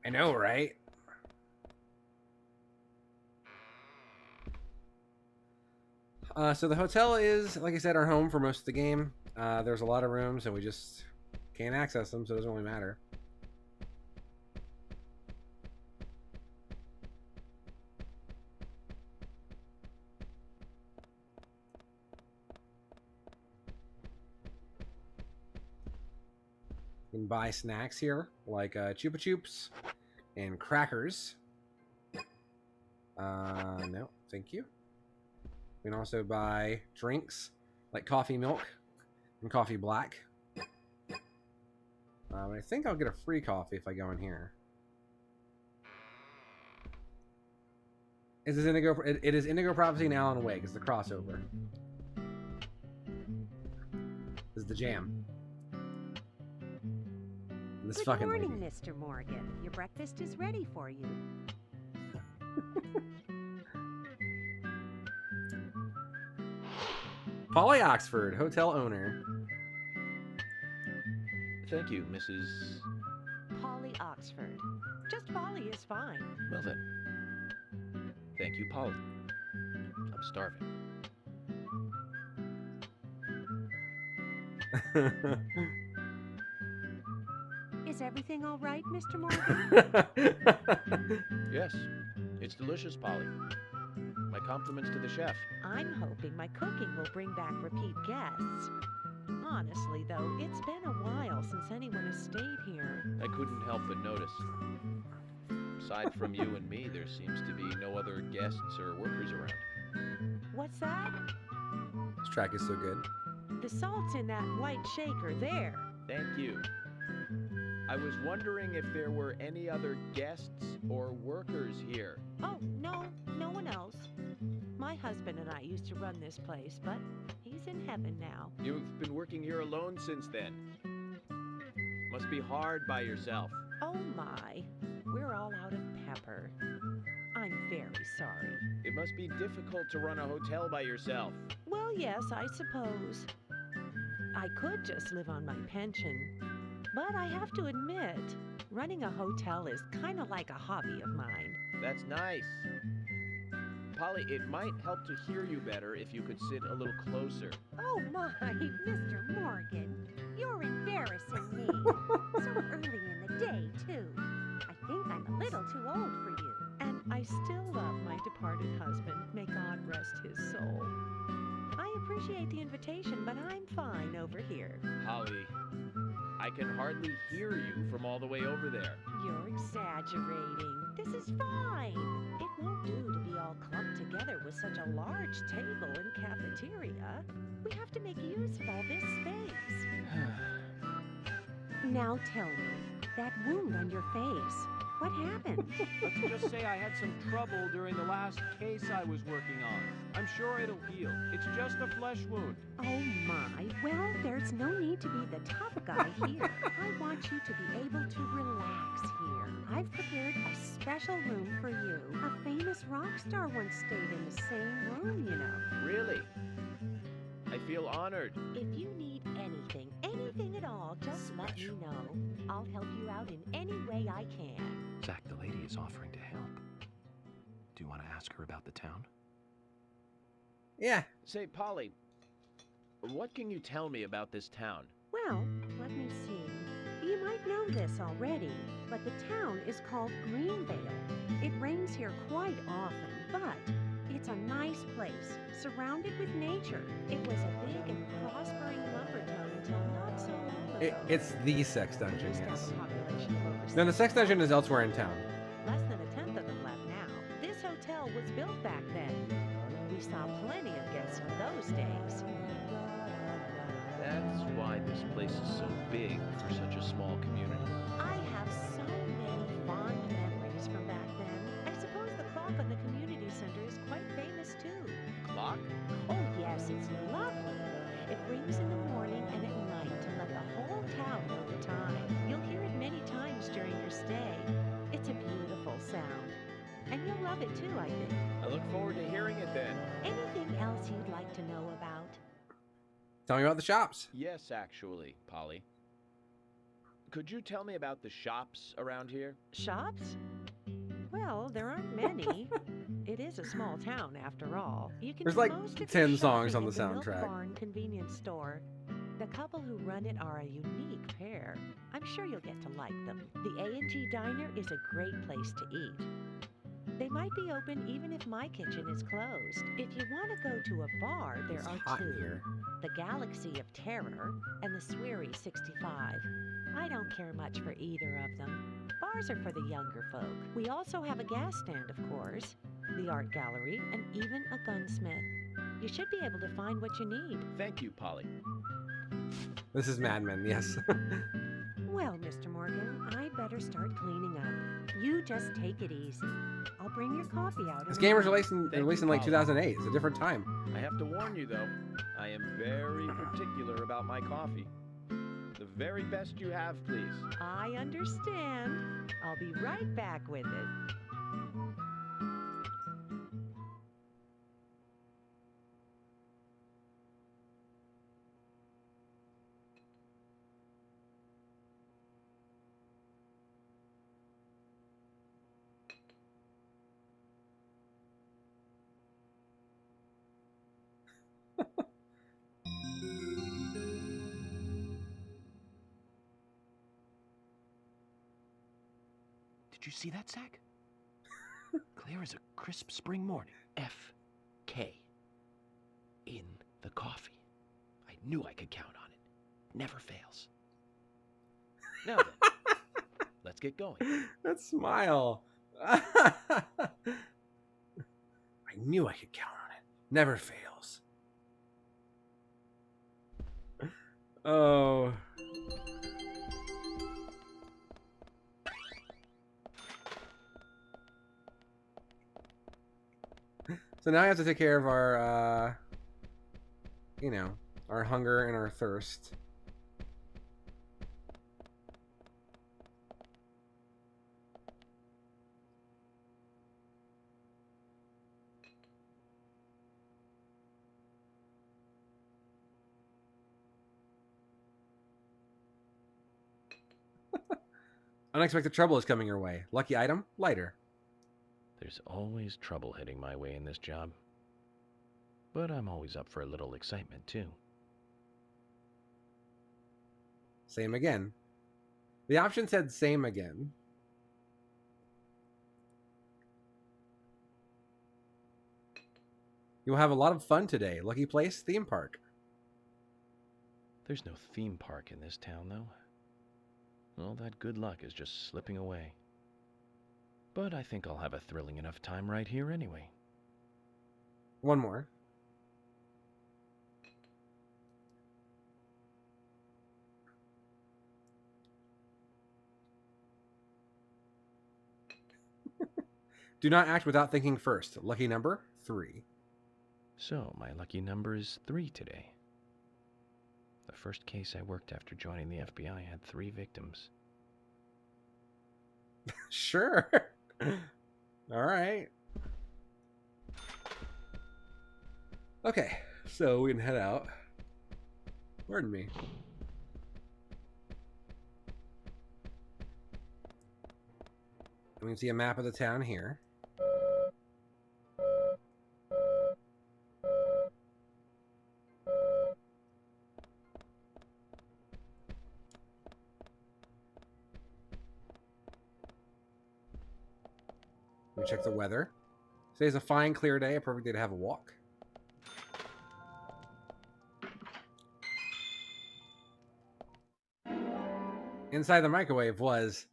I know, right? So the hotel is, like I said, our home for most of the game. There's a lot of rooms, and we just can't access them, so it doesn't really matter. You can buy snacks here, like Chupa Chups and crackers. No, thank you. We can also buy drinks, like coffee milk and coffee black. But I think I'll get a free coffee if I go in here. Is this Indigo? It is Indigo Prophecy and Alan Wake. It's the crossover. This is the jam. This Good fucking morning, lady. Mr. Morgan. Your breakfast is ready for you. Polly Oxford, hotel owner. Thank you, Mrs. Polly Oxford. Just Polly is fine. Well then. Thank you, Polly. I'm starving. Is everything all right, Mr. Morgan? Yes, it's delicious, Polly. My compliments to the chef. I'm hoping my cooking will bring back repeat guests. Honestly, though, it's been a while since anyone has stayed here. I couldn't help but notice. Aside from you and me, there seems to be no other guests or workers around. What's that? This track is so good. The salt's in that white shaker there. Thank you. I was wondering if there were any other guests or workers here. Oh, no, no one else. My husband and I used to run this place, but he's in heaven now. You've been working here alone since then. Must be hard by yourself. Oh my, we're all out of pepper. I'm very sorry. It must be difficult to run a hotel by yourself. Well, yes, I suppose. I could just live on my pension. But I have to admit, running a hotel is kind of like a hobby of mine. That's nice. Polly, it might help to hear you better if you could sit a little closer. Oh my, Mr. Morgan, you're embarrassing me. So early in the day, too. I think I'm a little too old for you. And I still love my departed husband. May God rest his soul. I appreciate the invitation, but I'm fine over here. Polly, I can hardly hear you from all the way over there. You're exaggerating. This is fine. It won't do to be all clumped together with such a large table and cafeteria. We have to make use of all this space. Now tell me, that wound on your face, what happened? Let's just say I had some trouble during the last case I was working on. I'm sure it'll heal. It's just a flesh wound. Oh my, well, there's no need to be the tough guy here. I want you to be able to relax here. I've prepared a special room for you. A famous rock star once stayed in the same room, you know. Really? I feel honored. If you need anything at all, just let me know. I'll help you out in any way I can. Zach, the lady is offering to help. Do you want to ask her about the town? Yeah. Say, Polly, what can you tell me about this town? Well, let me see. You might know this already, but the town is called Greenvale. It rains here quite often, but it's a nice place, surrounded with nature. It was a big and prospering lumber town until not so long ago. It's the sex dungeon, Used to have yes. a population of over No, the sex dungeon is elsewhere in town. Less than a tenth of them left now. This hotel hotel was built back then. We saw plenty of guests on those days. That's why this place is so big for such a small community. I have so many fond memories from back then. I suppose the clock on the community center is quite famous too. Clock? Oh yes, it's lovely. It rings in the morning and at night to let the whole town know the time. You'll hear it many times during your stay. It's a beautiful sound. And you'll love it too, I think. I look forward to hearing it then. Anything else you'd like to know about? Tell me about the shops. Yes, actually, Polly. Could you tell me about the shops around here? Shops? Well, there aren't many. It is a small town, after all. You can There's do like most of your 10 songs shopping on the at Milk soundtrack. Barn convenience store. The couple who run it are a unique pair. I'm sure you'll get to like them. The A&G Diner is a great place to eat. They might be open even if my kitchen is closed. If you want to go to a bar, there It's are hot in two. here. The Galaxy of Terror and the Sweary 65. I don't care much for either of them. Bars are for the younger folk. We also have a gas stand, of course, the art gallery, and even a gunsmith. You should be able to find what you need. Thank you, Polly. This is Mad Men, yes. Well, Mr. Morgan, I better start cleaning up. You just take it easy. I'll bring your coffee out. This in a game was moment. released in like Polly. 2008. It's a different time. I have to warn you, though, I am very particular about my coffee. The very best you have, please. I understand. I'll be right back with it. Did you see that, Zach? Clear as a crisp spring morning. F.K. in the coffee. I knew I could count on it. Never fails. Now then, let's get going. That smile. I knew I could count on it. Never fails. Oh. So now I have to take care of our, you know, our hunger and our thirst. Unexpected trouble is coming your way. Lucky item, lighter. There's always trouble heading my way in this job. But I'm always up for a little excitement, too. Same again. The option said same again. You'll have a lot of fun today. Lucky place, theme park. There's no theme park in this town, though. All that good luck is just slipping away. But I think I'll have a thrilling enough time right here anyway. One more. Do not act without thinking first. Lucky number 3. So, my lucky number is 3 today. The first case I worked after joining the FBI had 3 victims. Sure. All right. Okay, so we can head out. Pardon me. We can see a map of the town here. We check the weather. Today's a fine, clear day, a perfect day to have a walk. Inside the microwave was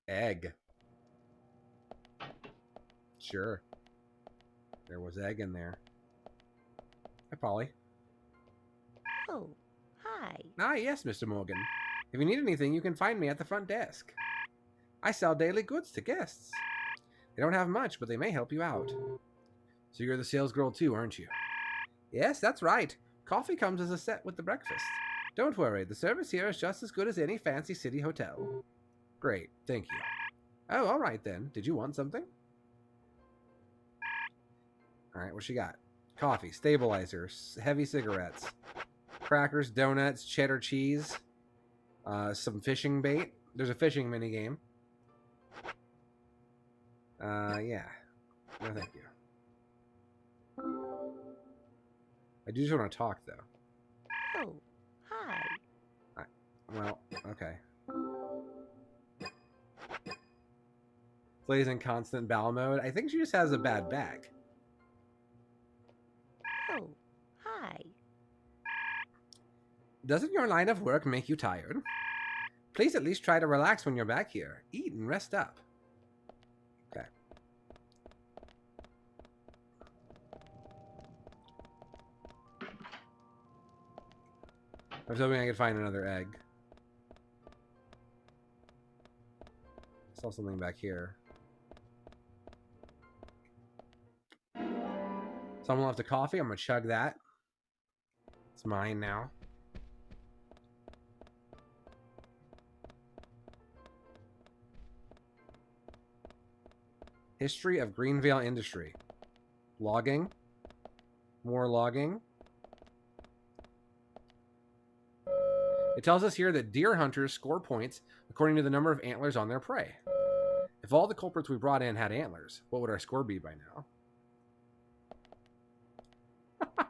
egg. Sure. There was egg in there. Hi, Polly. Oh, hi. Ah, yes, Mr. Morgan. If you need anything, you can find me at the front desk. I sell daily goods to guests. They don't have much, but they may help you out. So you're the sales girl too, aren't you? Yes, that's right. Coffee comes as a set with the breakfast. Don't worry, the service here is just as good as any fancy city hotel. Great, thank you. Oh, all right then. Did you want something? All right, what she got? Coffee, stabilizers, heavy cigarettes, crackers, donuts, cheddar cheese, some fishing bait. There's a fishing mini game. Yeah. No, thank you. I do just want to talk, though. Oh, hi. Well, okay. Plays in constant bowel mode. I think she just has a bad back. Oh, hi. Doesn't your line of work make you tired? Please at least try to relax when you're back here. Eat and rest up. Okay. I was hoping I could find another egg. I saw something back here. Someone left a coffee. I'm going to chug that. It's mine now. History of Greenvale industry. Logging. More logging. It tells us here that deer hunters score points according to the number of antlers on their prey. If all the culprits we brought in had antlers, what would our score be by now?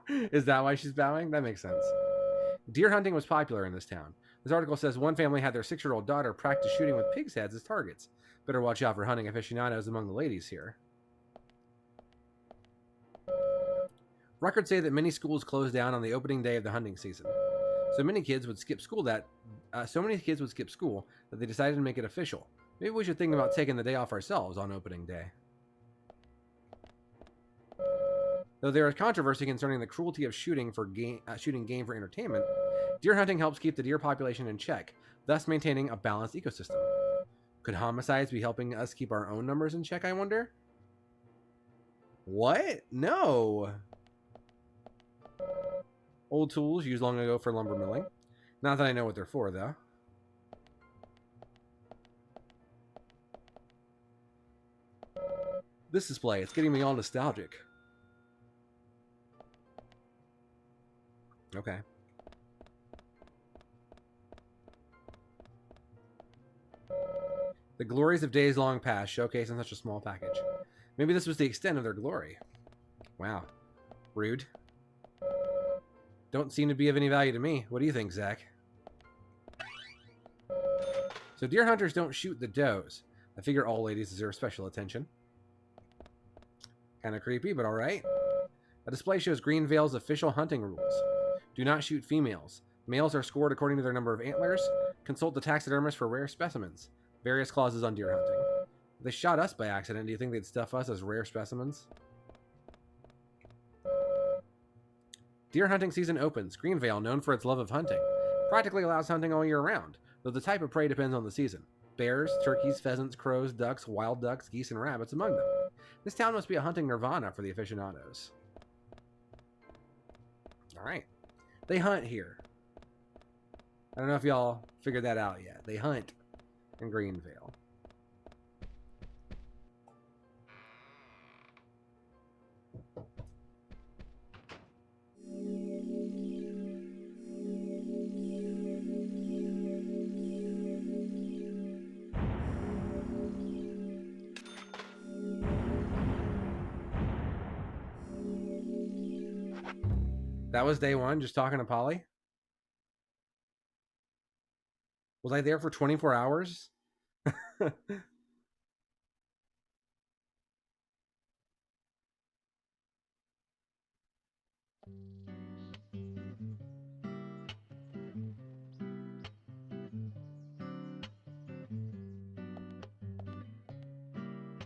Is that why she's bowing? That makes sense. Deer hunting was popular in this town. This article says one family had their 6-year-old daughter practice shooting with pigs' heads as targets. Better watch out for hunting aficionados among the ladies here. Records say that many schools closed down on the opening day of the hunting season. So many kids would skip school that they decided to make it official. Maybe we should think about taking the day off ourselves on opening day. Though there is controversy concerning the cruelty of shooting game for entertainment, deer hunting helps keep the deer population in check, thus maintaining a balanced ecosystem. Could homicides be helping us keep our own numbers in check, I wonder? What? No! Old tools used long ago for lumber milling. Not that I know what they're for, though. This display, it's getting me all nostalgic. Okay. The glories of days long past showcased in such a small package. Maybe this was the extent of their glory. Wow. Rude. Don't seem to be of any value to me. What do you think, Zach? So deer hunters don't shoot the does. I figure all ladies deserve special attention. Kind of creepy, but alright. A display shows Greenvale's official hunting rules. Do not shoot females. Males are scored according to their number of antlers. Consult the taxidermist for rare specimens. Various clauses on deer hunting. If they shot us by accident, do you think they'd stuff us as rare specimens? Deer hunting season opens. Greenvale, known for its love of hunting, practically allows hunting all year round, though the type of prey depends on the season. Bears, turkeys, pheasants, crows, ducks, wild ducks, geese, and rabbits among them. This town must be a hunting nirvana for the aficionados. Alright. They hunt here. I don't know if y'all figured that out yet. They hunt in Greenvale. That was day one, just talking to Polly. Was I there for 24 hours?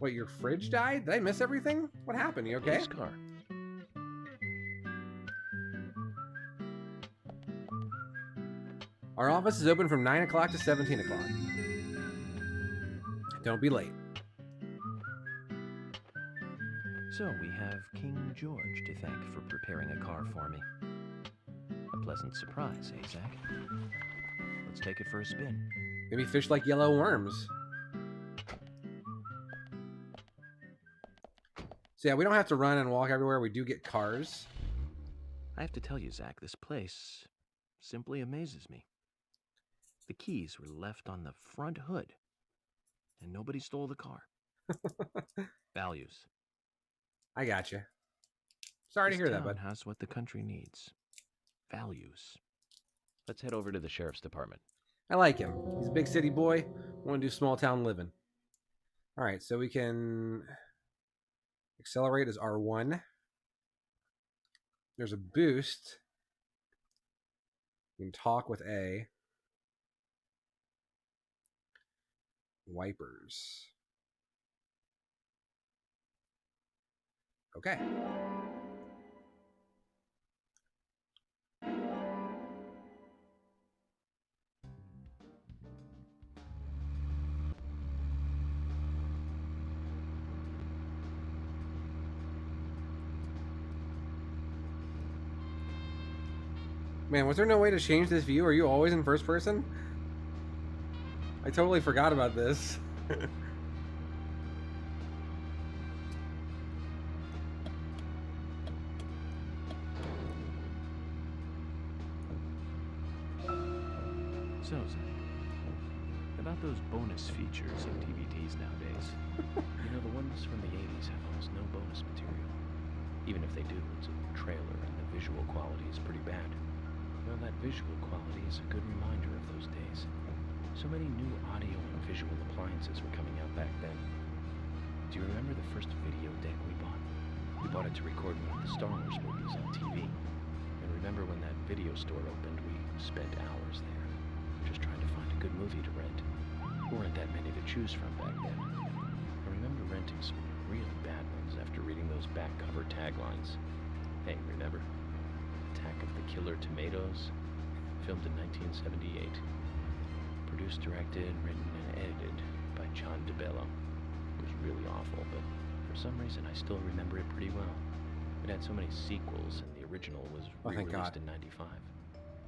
Wait, your fridge died? Did I miss everything? What happened? You okay? This car. Our office is open from 9 o'clock to 17 o'clock. Don't be late. So we have King George to thank for preparing a car for me. A pleasant surprise, eh, Zach? Let's take it for a spin. Maybe fish like yellow worms. So yeah, we don't have to run and walk everywhere. We do get cars. I have to tell you, Zach, this place simply amazes me. The keys were left on the front hood, and nobody stole the car. Values. I got you. Sorry to hear that, bud. bud. Has what the country needs. Values. Let's head over to the sheriff's department. I like him. He's a big city boy. Want to do small town living. All right, so we can accelerate as R1. There's a boost. You can talk with A. Wipers. Okay. Man, was there no way to change this view? Are you always in first person? I totally forgot about this. So, Zach, about those bonus features in DVDs nowadays. You know, the ones from the 80s have almost no bonus material. Even if they do, it's a trailer and the visual quality is pretty bad. Well, that visual quality is a good reminder of those days. So many new audio and visual appliances were coming out back then. Do you remember the first video deck we bought? We bought it to record one of the Star Wars movies on TV. And remember when that video store opened, we spent hours there, just trying to find a good movie to rent. There weren't that many to choose from back then. I remember renting some really bad ones after reading those back cover taglines. Hey, remember? Attack of the Killer Tomatoes? Filmed in 1978. Produced, directed, written, and edited by John DeBello. It was really awful, but for some reason I still remember it pretty well. It had so many sequels, and the original was re-released in 95.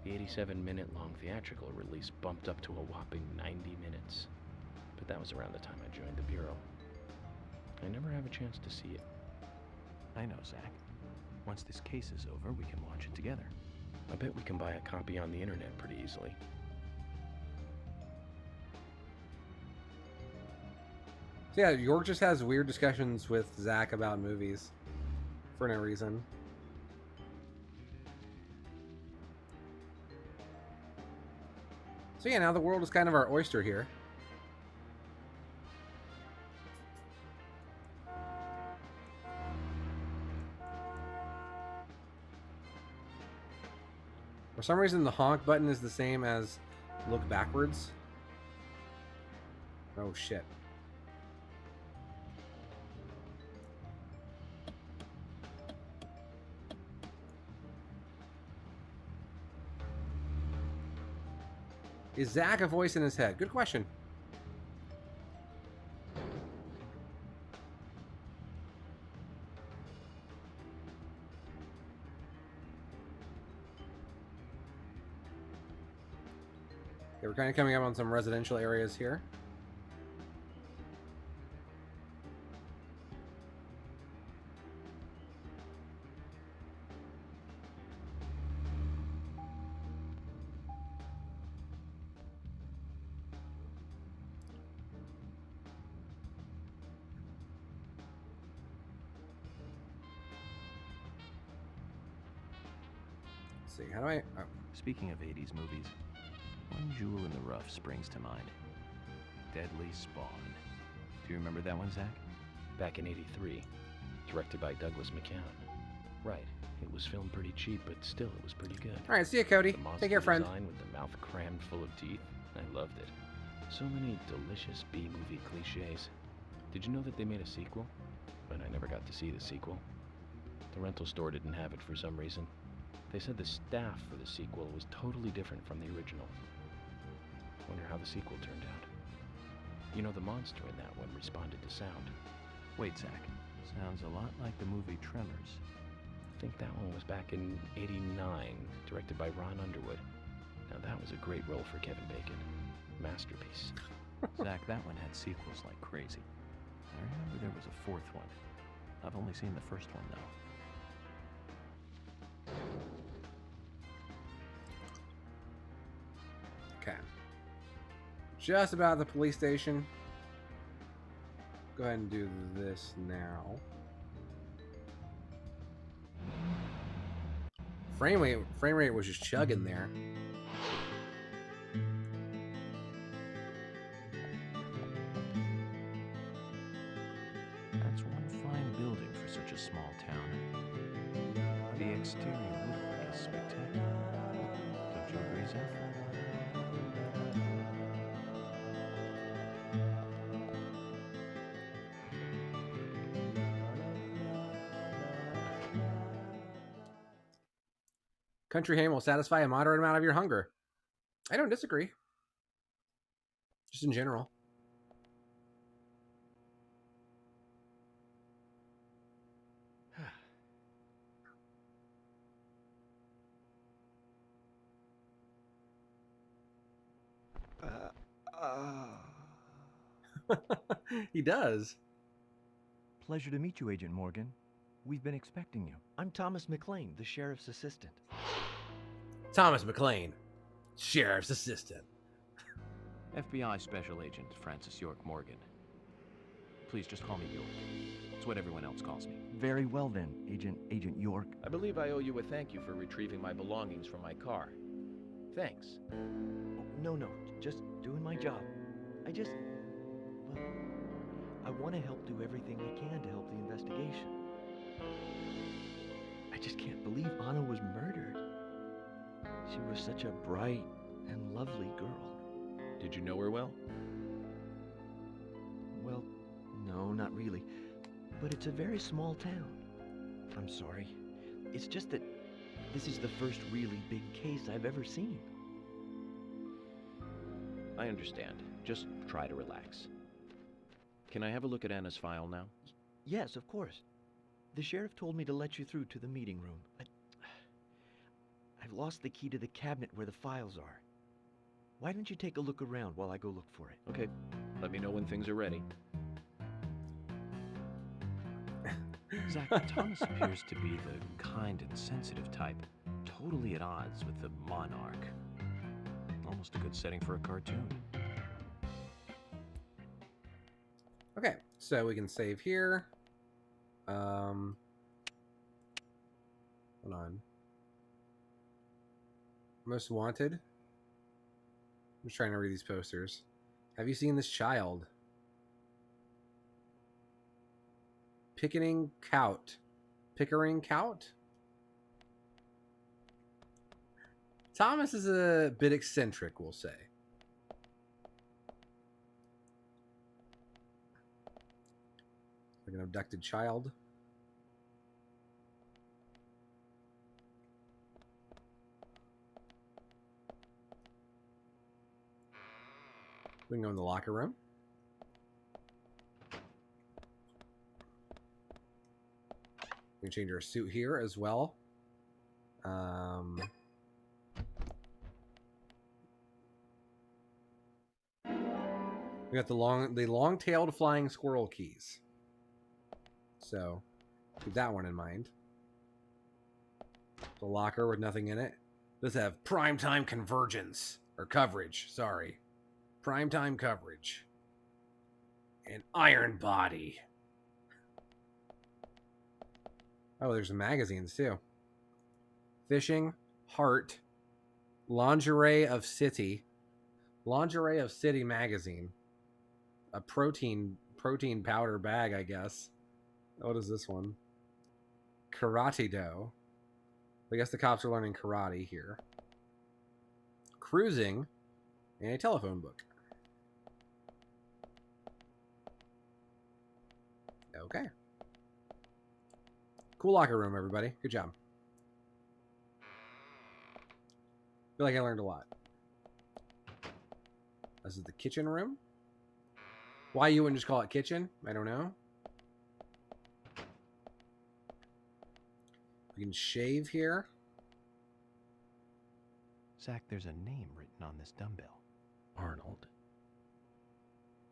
The 87-minute long theatrical release bumped up to a whopping 90 minutes. But that was around the time I joined the Bureau. I never have a chance to see it. I know, Zach. Once this case is over, we can watch it together. I bet we can buy a copy on the internet pretty easily. So yeah, York just has weird discussions with Zach about movies for no reason. So yeah, now the world is kind of our oyster here. For some reason, the honk button is the same as look backwards. Oh shit. Is Zach a voice in his head? Good question. Okay, we're kind of coming up on some residential areas here. Let's see, how do I... Oh. Speaking of 80s movies, one jewel in the rough springs to mind. Deadly Spawn. Do you remember that one, Zach? Back in '83, directed by Douglas McCown. Right, it was filmed pretty cheap, but still it was pretty good. All right, see you, Cody. The monster Take care, friend. design with the mouth crammed full of teeth, I loved it. So many delicious B-movie cliches. Did you know that they made a sequel? But I never got to see the sequel. The rental store didn't have it for some reason. They said the staff for the sequel was totally different from the original. Wonder how the sequel turned out. You know, the monster in that one responded to sound. Wait, Zach. Sounds a lot like the movie Tremors. I think that one was back in '89, directed by Ron Underwood. Now that was a great role for Kevin Bacon. Masterpiece. Zach, that one had sequels like crazy. I remember there was a fourth one. I've only seen the first one, though. Okay. Just about the police station. Go ahead and do this now. Frame rate was just chugging there. That's one fine building for such a small town. The exterior woodwork is spectacular. Don't you agree, Zach? Country ham will satisfy a moderate amount of your hunger. I don't disagree. Just in general. He does. Pleasure to meet you, Agent Morgan. We've been expecting you. I'm Thomas McLean, the sheriff's assistant. Thomas McLean, sheriff's assistant. FBI Special Agent Francis York Morgan. Please just call me York. It's what everyone else calls me. Very well then, Agent York. I believe I owe you a thank you for retrieving my belongings from my car. Thanks. Oh, no, just doing my job. Well, I want to help do everything I can to help the investigation. I just can't believe Anna was murdered. She was such a bright and lovely girl. Did you know her well? Well, no, not really. But it's a very small town. I'm sorry. It's just that this is the first really big case I've ever seen. I understand. Just try to relax. Can I have a look at Anna's file now? Yes, of course. The sheriff told me to let you through to the meeting room, but I've lost the key to the cabinet where the files are. Why don't you take a look around while I go look for it? Okay. Let me know when things are ready. Zach, Thomas appears to be the kind and sensitive type, totally at odds with the monarch. Almost a good setting for a cartoon. Okay, so we can save here. Hold on. Most wanted. I'm just trying to read these posters. Have you seen this child? Pickering Cout. Pickering Cout? Thomas is a bit eccentric, we'll say. Like an abducted child. We can go in the locker room. We can change our suit here as well. We got the long-tailed flying squirrel keys. So keep that one in mind. The locker with nothing in it. Let's have primetime convergence or coverage. Sorry, primetime coverage. And Iron Body. Oh, there's some magazines too. Fishing, Heart, Lingerie of City magazine. A protein powder bag, I guess. What is this one? Karate Do. I guess the cops are learning karate here. Cruising, and a telephone book. Okay. Cool locker room, everybody. Good job. Feel like I learned a lot. This is the kitchen room. Why you wouldn't just call it kitchen? I don't know. We can shave here. Zach, there's a name written on this dumbbell. Arnold.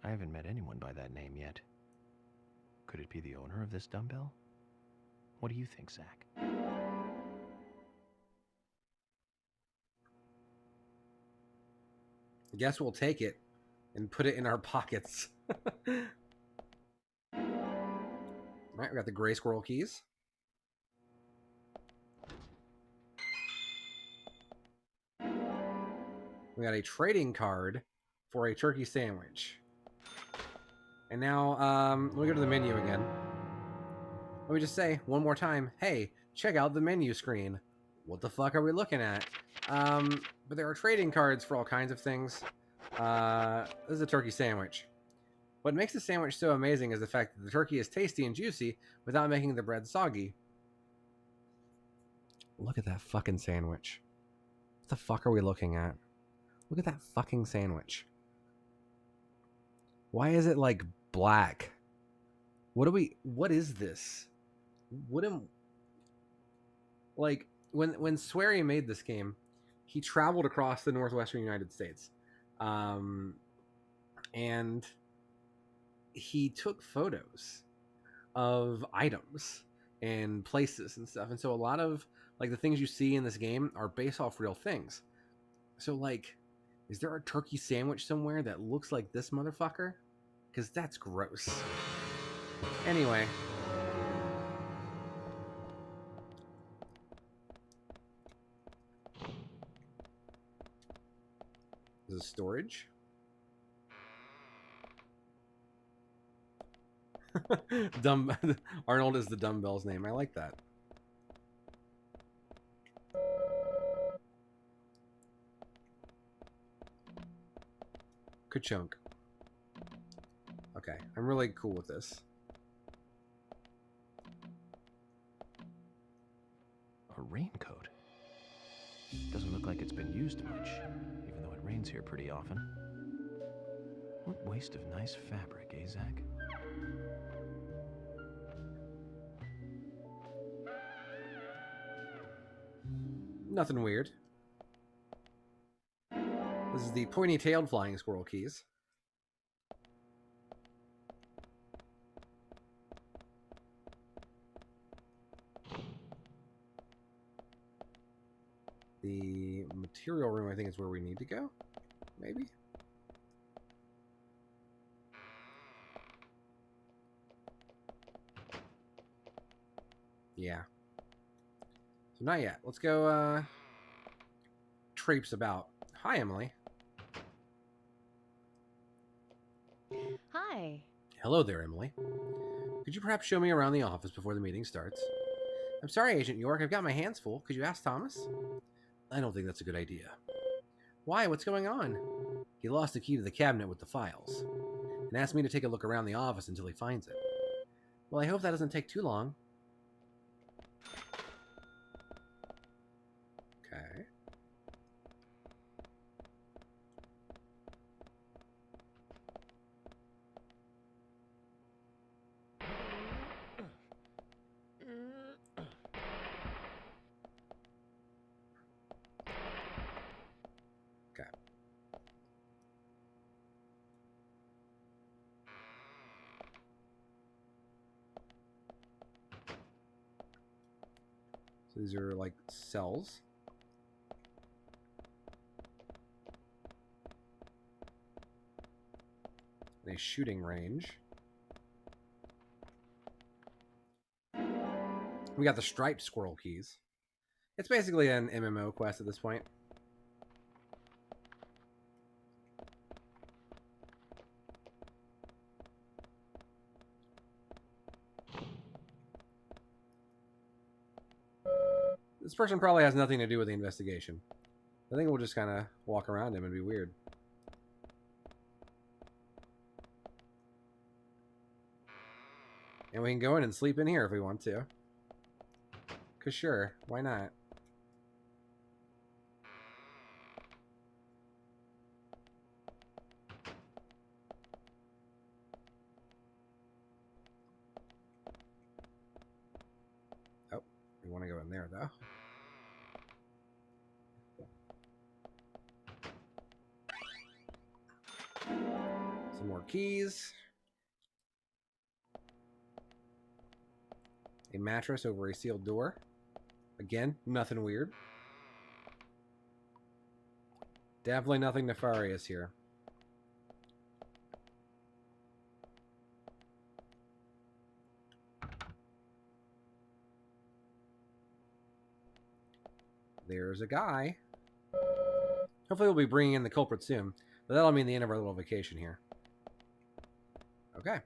I haven't met anyone by that name yet. Could it be the owner of this dumbbell? What do you think, Zach? I guess we'll take it and put it in our pockets. All right, we got the gray squirrel keys. We got a trading card for a turkey sandwich. And now, let me go to the menu again. Let me just say one more time, hey, check out the menu screen. What the fuck are we looking at? But there are trading cards for all kinds of things. This is a turkey sandwich. What makes the sandwich so amazing is the fact that the turkey is tasty and juicy without making the bread soggy. Look at that fucking sandwich. What the fuck are we looking at? Look at that fucking sandwich. Why is it like black? What is this? Like when Swery made this game, he traveled across the northwestern United States. And he took photos of items and places and stuff. And so a lot of like the things you see in this game are based off real things. So like, is there a turkey sandwich somewhere that looks like this motherfucker? Because that's gross. Anyway. This is storage. Arnold is the dumbbell's name. I like that. Ka-chunk. Okay, I'm really cool with this. A raincoat? Doesn't look like it's been used much, even though it rains here pretty often. What waste of nice fabric, eh, Zach? Nothing weird. This is the pointy-tailed flying squirrel keys. The material room, I think, is where we need to go. Maybe? Yeah. So not yet. Let's go traipse about. Hi, Emily. Hi. Hello there, Emily. Could you perhaps show me around the office before the meeting starts? I'm sorry, Agent York. I've got my hands full. Could you ask Thomas? I don't think that's a good idea. Why? What's going on? He lost the key to the cabinet with the files and asked me to take a look around the office until he finds it. Well, I hope that doesn't take too long. Okay. Okay. So these are like cells. A shooting range. We got the striped squirrel keys. It's basically an MMO quest at this point. This person probably has nothing to do with the investigation. I think we'll just kind of walk around him and be weird. And we can go in and sleep in here if we want to. Cause sure, why not? Oh, we want to go in there though. Some more keys. A mattress over a sealed door. Again, nothing weird. Definitely nothing nefarious here. There's a guy. Hopefully we'll be bringing in the culprit soon. But that'll mean the end of our little vacation here. Okay.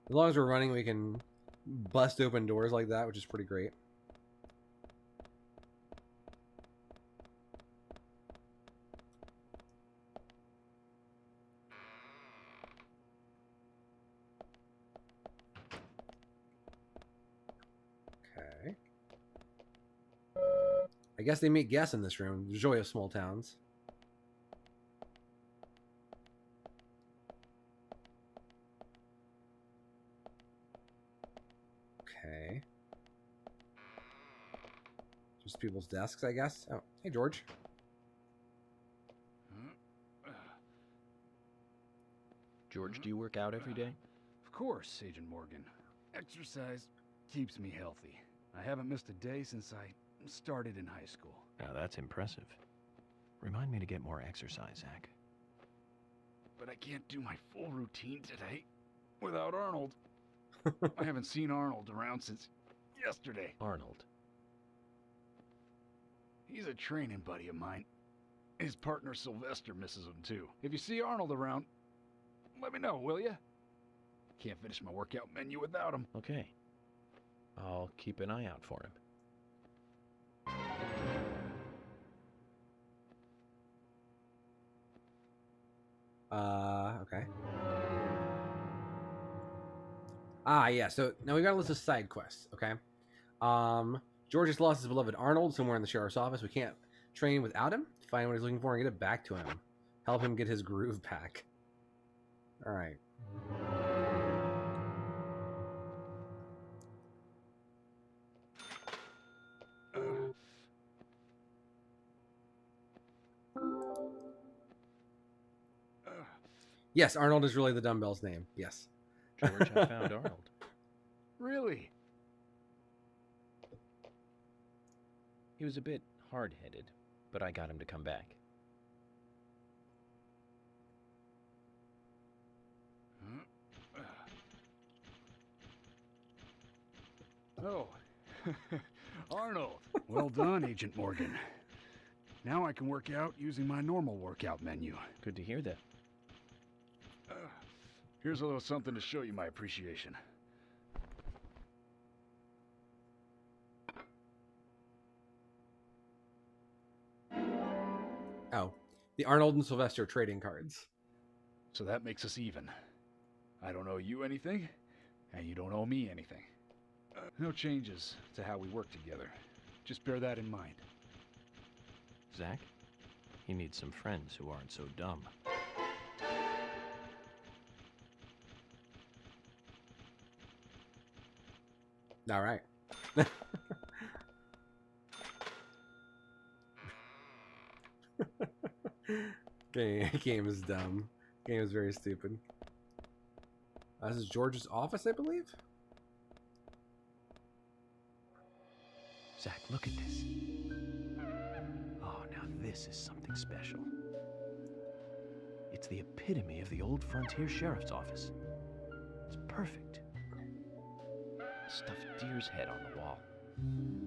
As long as we're running, we can bust open doors like that, which is pretty great. Okay. I guess they meet guests in this room. The joy of small towns. Okay. Just people's desks, I guess. Oh, hey, George. George, do you work out every day? Of course, Agent Morgan. Exercise keeps me healthy. I haven't missed a day since I started in high school. Now that's impressive. Remind me to get more exercise, Zach. But I can't do my full routine today without Arnold. I haven't seen Arnold around since yesterday. Arnold? He's a training buddy of mine. His partner Sylvester misses him too. If you see Arnold around, let me know, will ya? Can't finish my workout menu without him. Okay. I'll keep an eye out for him. Okay. Ah, yeah, so now we got a list of side quests, okay? George has lost his beloved Arnold somewhere in the sheriff's office. We can't train without him. Find what he's looking for and get it back to him. Help him get his groove back. Alright. Yes, Arnold is really the dumbbell's name. Yes. George, I found Arnold. Really? He was a bit hard-headed, but I got him to come back. Oh, Arnold. Well done, Agent Morgan. Now I can work out using my normal workout menu. Good to hear that. Here's a little something to show you my appreciation. Oh, the Arnold and Sylvester trading cards. So that makes us even. I don't owe you anything, and you don't owe me anything. No changes to how we work together. Just bear that in mind. Zach, he needs some friends who aren't so dumb. All right. Game is dumb. Game is very stupid. This is George's office, I believe. Zach, look at this. Oh, now this is something special. It's the epitome of the old frontier sheriff's office. It's perfect. A stuffed deer's head on the wall.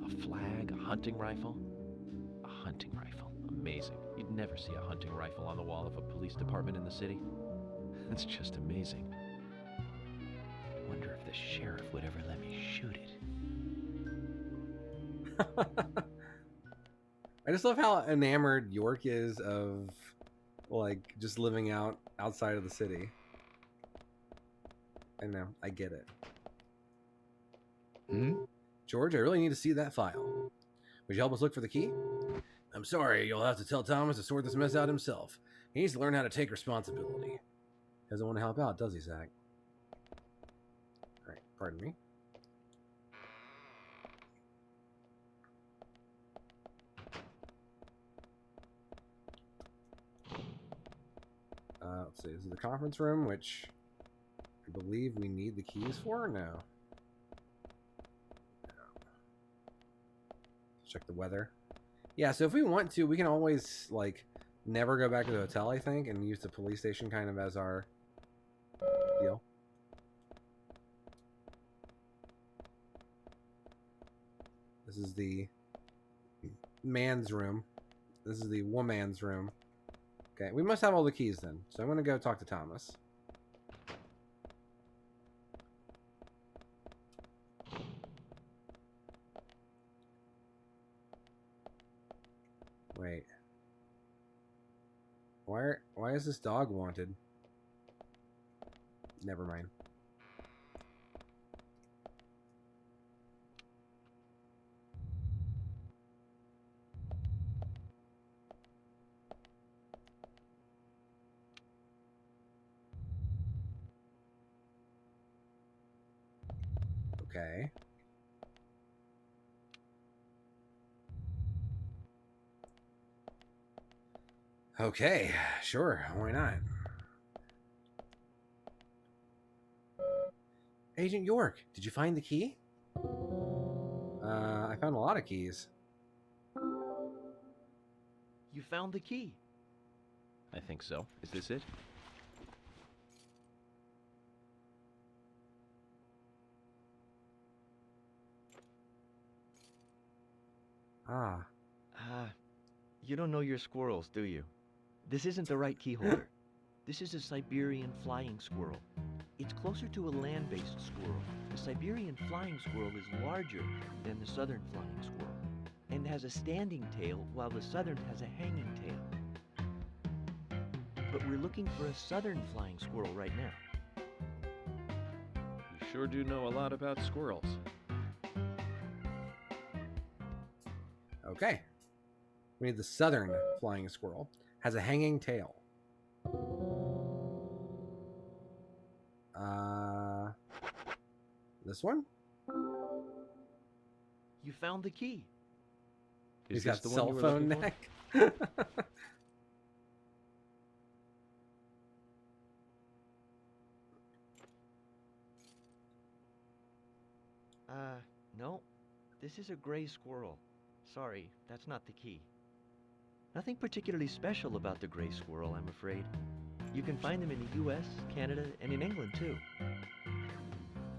A flag, a hunting rifle. A hunting rifle. Amazing. You'd never see a hunting rifle on the wall of a police department in the city. That's just amazing. I wonder if the sheriff would ever let me shoot it. I just love how enamored York is of, like, just living outside of the city. I know, I get it. George, I really need to see that file. Would you help us look for the key? I'm sorry, you'll have to tell Thomas to sort this mess out himself. He needs to learn how to take responsibility. Doesn't want to help out, does he, Zach? Alright, pardon me. Let's see, this is the conference room, which I believe we need the keys for, or no? Check the weather. Yeah, so if we want to, we can always, like, never go back to the hotel, I think, and use the police station kind of as our deal. This is the man's room. This is the woman's room. Okay, we must have all the keys then. So I'm going to go talk to Thomas. Wait. Why is this dog wanted? Never mind. Okay. Okay, sure, why not? Agent York, did you find the key? I found a lot of keys. You found the key. I think so. Is this it? Ah. You don't know your squirrels, do you? This isn't the right key holder. This is a Siberian flying squirrel. It's closer to a land-based squirrel. The Siberian flying squirrel is larger than the southern flying squirrel and has a standing tail while the southern has a hanging tail. But we're looking for a southern flying squirrel right now. You sure do know a lot about squirrels. Okay. We need the southern flying squirrel. Has a hanging tail. This one? You found the key. He's got cell phone neck. No. This is a gray squirrel. Sorry, that's not the key. Nothing particularly special about the gray squirrel, I'm afraid. You can find them in the US, Canada, and in England, too.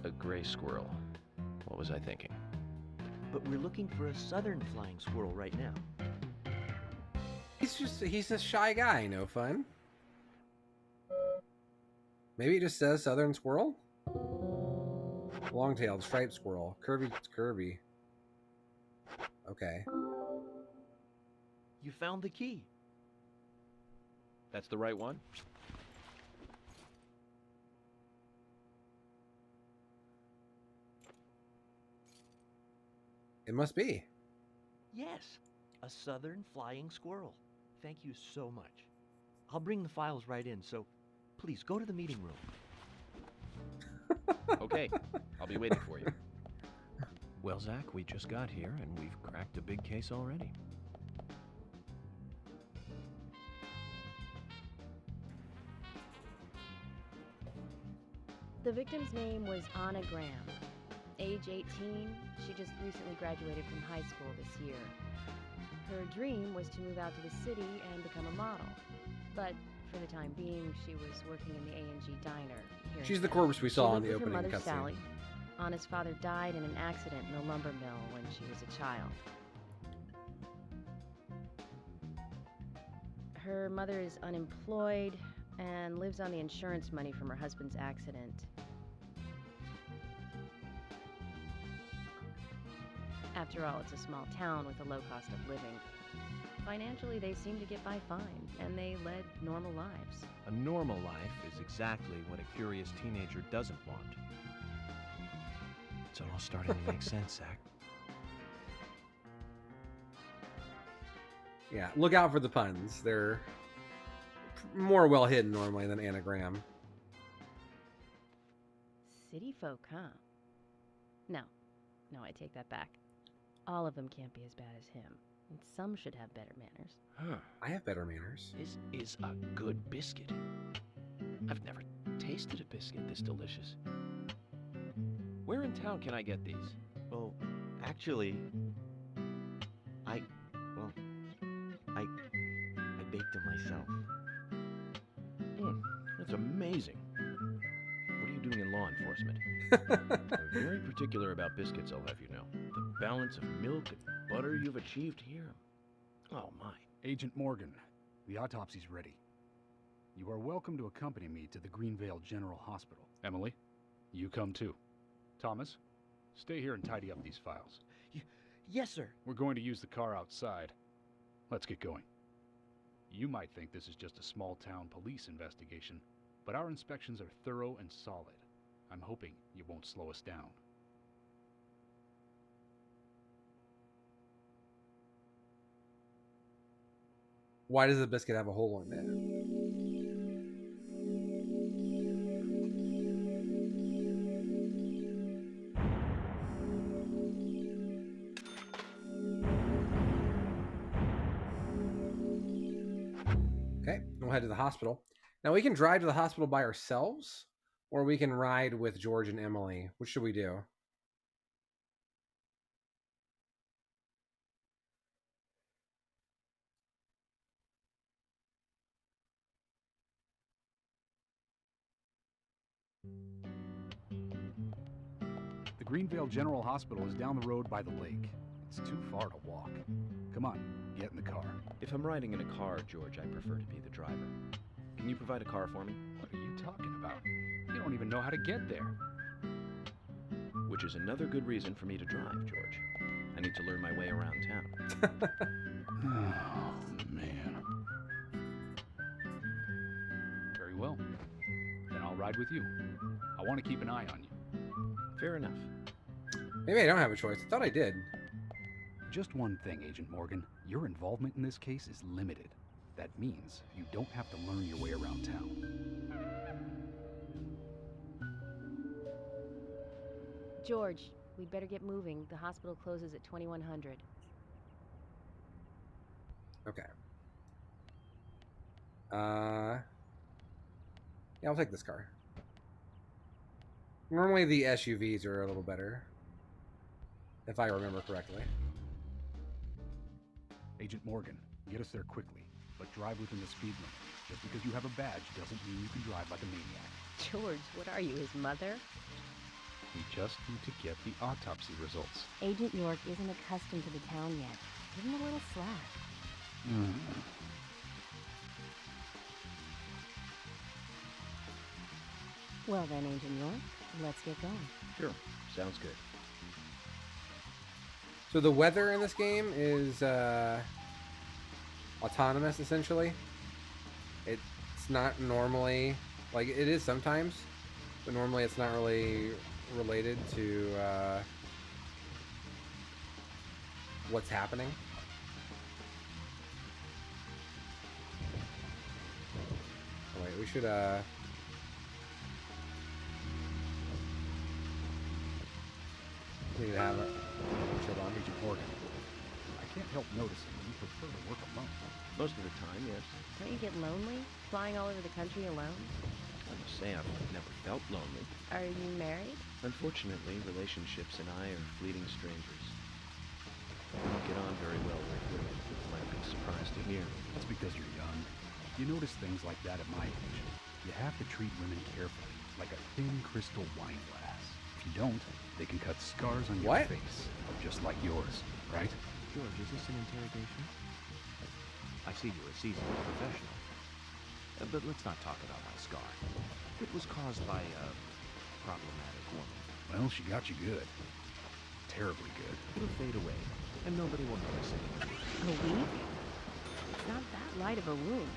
A gray squirrel. What was I thinking? But we're looking for a southern flying squirrel right now. He's a shy guy, no fun. Maybe it just says southern squirrel? Long-tailed striped squirrel. Curvy. Okay. You found the key. That's the right one? It must be. Yes, a southern flying squirrel. Thank you so much. I'll bring the files right in, so please go to the meeting room. Okay, I'll be waiting for you. Well, Zach, we just got here and we've cracked a big case already. The victim's name was Anna Graham. Age 18, she just recently graduated from high school this year. Her dream was to move out to the city and become a model. But for the time being, she was working in the A&G diner here. She's the corpse we saw in the Her opening mother, cutscene. Sally. Anna's father died in an accident in a lumber mill when she was a child. Her mother is unemployed and lives on the insurance money from her husband's accident. After all, it's a small town with a low cost of living. Financially, they seem to get by fine, and they led normal lives. A normal life is exactly what a curious teenager doesn't want. It's all starting to make sense, Zach. Yeah, look out for the puns. They're more well hidden normally than anagram. City folk, huh? No, I take that back. All of them can't be as bad as him, and some should have better manners. Huh. I have better manners. This is a good biscuit. I've never tasted a biscuit this delicious. Where in town can I get these? Well, actually, I baked them myself. That's amazing. What are you doing in law enforcement? I'm very particular about biscuits, I'll have you know. The balance of milk and butter you've achieved here. Oh, my. Agent Morgan, the autopsy's ready. You are welcome to accompany me to the Greenvale General Hospital. Emily, you come too. Thomas, stay here and tidy up these files. Yes, sir. We're going to use the car outside. Let's get going. You might think this is just a small-town police investigation, but our inspections are thorough and solid. I'm hoping you won't slow us down. Why does the biscuit have a hole in it? Okay, we'll head to the hospital. Now we can drive to the hospital by ourselves, or we can ride with George and Emily. What should we do? The Greenvale General Hospital is down the road by the lake. It's too far to walk. Come on, get in the car. If I'm riding in a car, George, I prefer to be the driver. Can you provide a car for me? What are you talking about? You don't even know how to get there. Which is another good reason for me to drive, George. I need to learn my way around town. Oh, man. Very well. Then I'll ride with you. I want to keep an eye on you. Fair enough. Maybe I don't have a choice. I thought I did. Just one thing, Agent Morgan. Your involvement in this case is limited. That means you don't have to learn your way around town. George, we'd better get moving. The hospital closes at 2100. Okay. Yeah, I'll take this car. Normally the SUVs are a little better, if I remember correctly. Agent Morgan, get us there quickly, but drive within the speed limit. Just because you have a badge doesn't mean you can drive like a maniac. George, what are you, his mother? We just need to get the autopsy results. Agent York isn't accustomed to the town yet. Give him a little slack. Well then, Agent York, let's get going. Sure, sounds good. So the weather in this game is autonomous, essentially. It's not normally, like it is sometimes, but normally it's not really related to what's happening. Oh, wait, we should need to have a chill on. Agent Morgan, I can't help noticing that you prefer to work alone. Most of the time, yes. Don't you get lonely, flying all over the country alone? I must say I've never felt lonely. Are you married? Unfortunately, relationships and I are fleeting strangers. We don't get on very well with women. You might be surprised to hear. That's because you're young. You notice things like that at my age. You have to treat women carefully, like a thin crystal wine glass. If you don't, they can cut scars on your face, just like yours, right? George, is this an interrogation? I see you're a seasoned professional. But let's not talk about my scar. It was caused by a problematic woman. Well, she got you good. Terribly good. It'll fade away, and nobody will notice it. A week? It's not that light of a wound.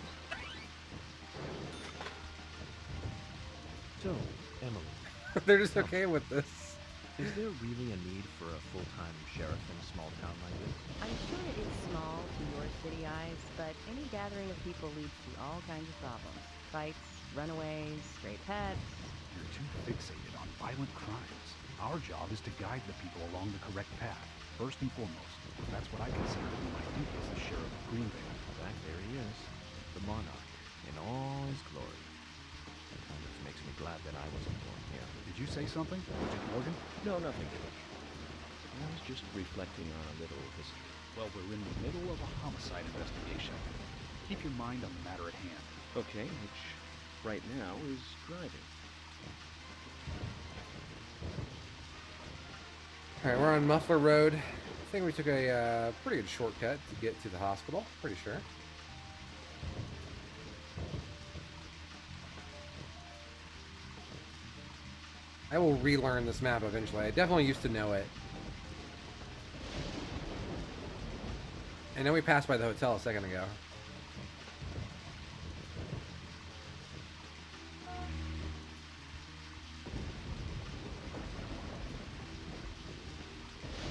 So, Emily, They're just okay with this. is there really a need for a full-time sheriff in a small town like this? I'm sure it is small to your city eyes, but any gathering of people leads to all kinds of problems. Fights, runaways, stray pets. You're too fixated on violent crimes. Our job is to guide the people along the correct path. First and foremost, that's what I consider to be my duty as the sheriff of Greenvale. Back there he is, the monarch, in all his glory. It kind of makes me glad that I wasn't born here. Did you say something, Agent Morgan? No, nothing, George. I was just reflecting on a little history. Well, we're in the middle of a homicide investigation. Keep your mind on the matter at hand. Okay, which right now is driving. Alright, we're on Muffler Road. I think we took a pretty good shortcut to get to the hospital. Pretty sure. I will relearn this map eventually. I definitely used to know it. I know we passed by the hotel a second ago.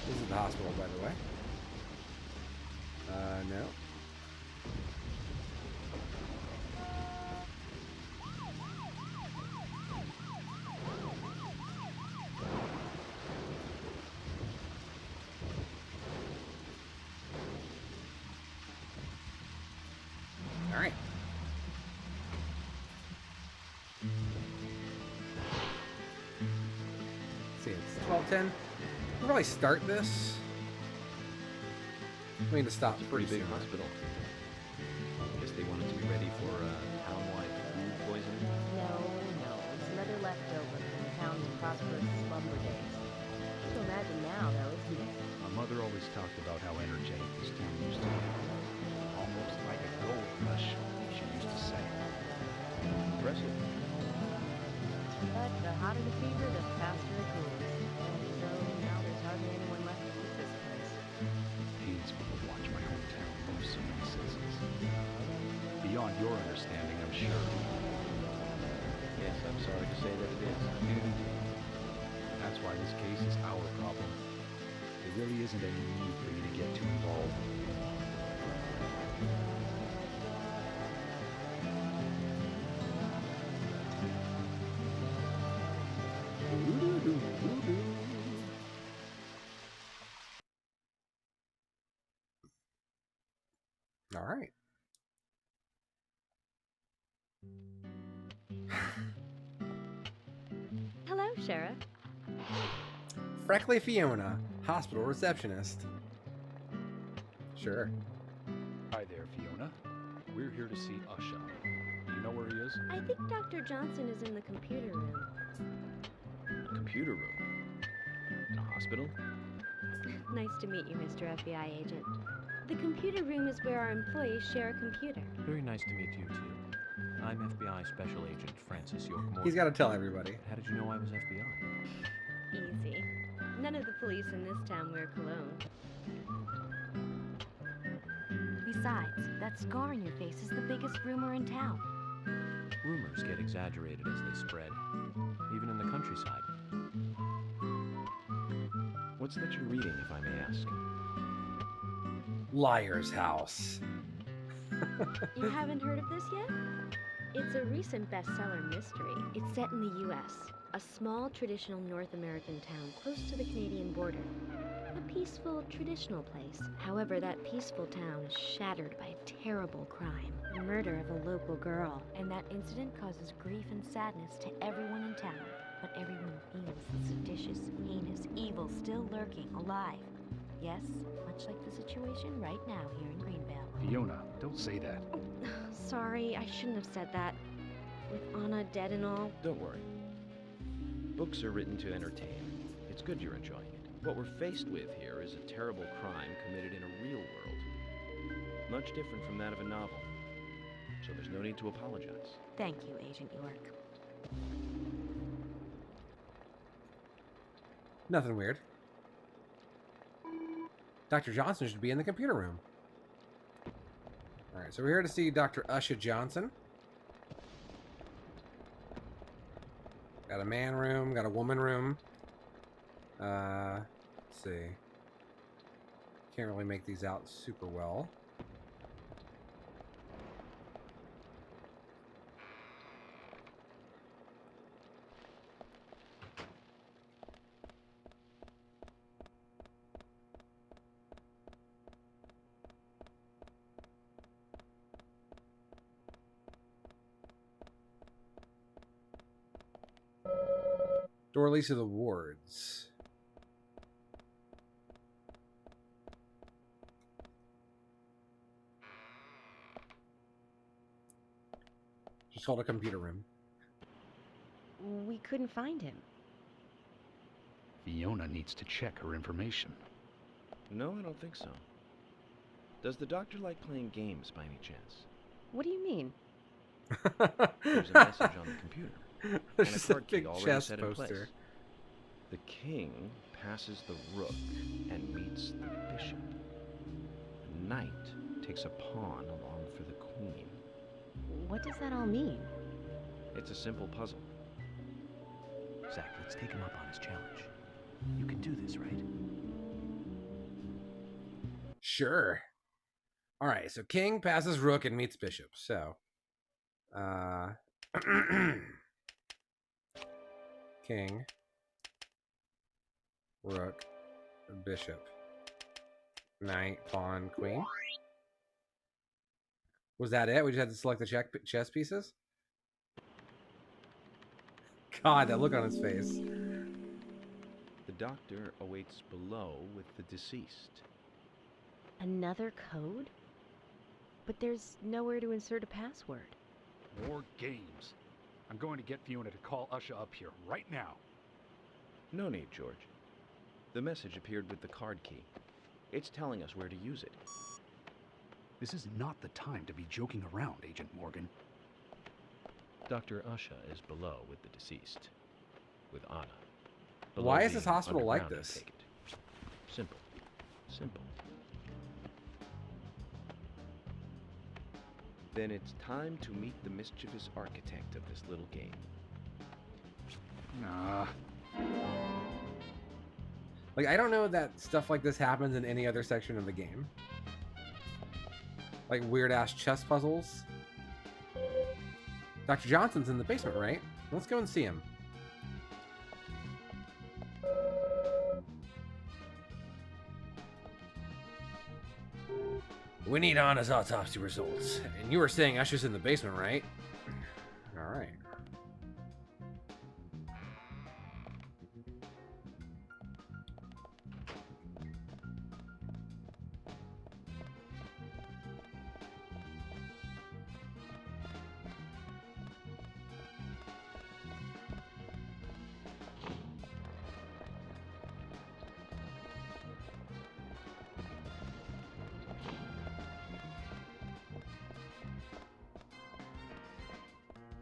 This is the hospital, by the way. No. All right. Let's see, it's 12:10. We'll probably start this. We need to stop. It's a pretty big soon. hospital. Guess they wanted to be ready for town-wide food poisoning. No. It's another leftover from the town's prosperous slumber days. Hard to imagine now, though, isn't it? My mother always talked about how energetic this town used to be. Almost like a gold rush, she used to say. Impressive. But the hotter the fever, the faster it cools. So now there's hardly anyone left to keep this place. Pains me to watch my hometown lose so many citizens. Beyond your understanding, I'm sure. Yes, I'm sorry to say that it is. That's why this case is our problem. There really isn't any need for you to get too involved. All right. Hello, Sheriff. Freckly Fiona, hospital receptionist. Sure. Hi there, Fiona. We're here to see Usha. Do you know where he is? I think Dr. Johnson is in the computer room. A computer room. In a hospital? Nice to meet you, Mr. FBI agent. The computer room is where our employees share a computer. Very nice to meet you, too. I'm FBI Special Agent Francis York Morgan. He's got to tell everybody. How did you know I was FBI? Easy. None of the police in this town wear cologne. Besides, that scar on your face is the biggest rumor in town. Rumors get exaggerated as they spread, even in the countryside. What's that you're reading, if I may ask? Liar's House. You haven't heard of this yet? It's a recent bestseller mystery. It's set in the U.S., a small traditional North American town close to the Canadian border. A peaceful, traditional place. However, that peaceful town is shattered by a terrible crime. The murder of a local girl. And that incident causes grief and sadness to everyone in town. But everyone feels the seditious, heinous evil still lurking, alive. Yes, much like the situation right now here in Greenvale. Fiona, don't say that. Sorry, I shouldn't have said that. With Anna dead and all. Don't worry. Books are written to entertain. It's good you're enjoying it. What we're faced with here is a terrible crime committed in a real world. Much different from that of a novel. So there's no need to apologize. Thank you, Agent York. Nothing weird. Dr. Johnson should be in the computer room. Alright, so we're here to see Dr. Usha Johnson. Got a man room, got a woman room. Let's see. Can't really make these out super well. Door leads to the wards. Just called a computer room. We couldn't find him. Fiona needs to check her information. No, I don't think so. Does the doctor like playing games by any chance? What do you mean? There's a message on the computer. There's And just a a card key big already chess set in place. poster. The king passes the rook and meets the bishop. The knight takes a pawn along for the queen. What does that all mean? It's a simple puzzle. Zach, let's take him up on his challenge. You can do this, right? Sure. Alright, so king passes rook and meets bishop. So, king, rook, bishop, knight, pawn, queen. Was that it? We just had to select the chess pieces? God, that look on his face. The doctor awaits below with the deceased. Another code? But there's nowhere to insert a password. More games. I'm going to get Fiona to call Usha up here right now. No need, George. The message appeared with the card key. It's telling us where to use it. This is not the time to be joking around, Agent Morgan. Dr. Usha is below with the deceased. With Anna. Below Why is this being hospital like underground, I this? take it. Simple. Simple. Then it's time to meet the mischievous architect of this little game. Nah. Like, I don't know that stuff like this happens in any other section of the game. Like weird-ass chess puzzles. Dr. Johnson's in the basement, right? Let's go and see him. We need Anna's autopsy results. And you were saying Usher's in the basement, right? Alright.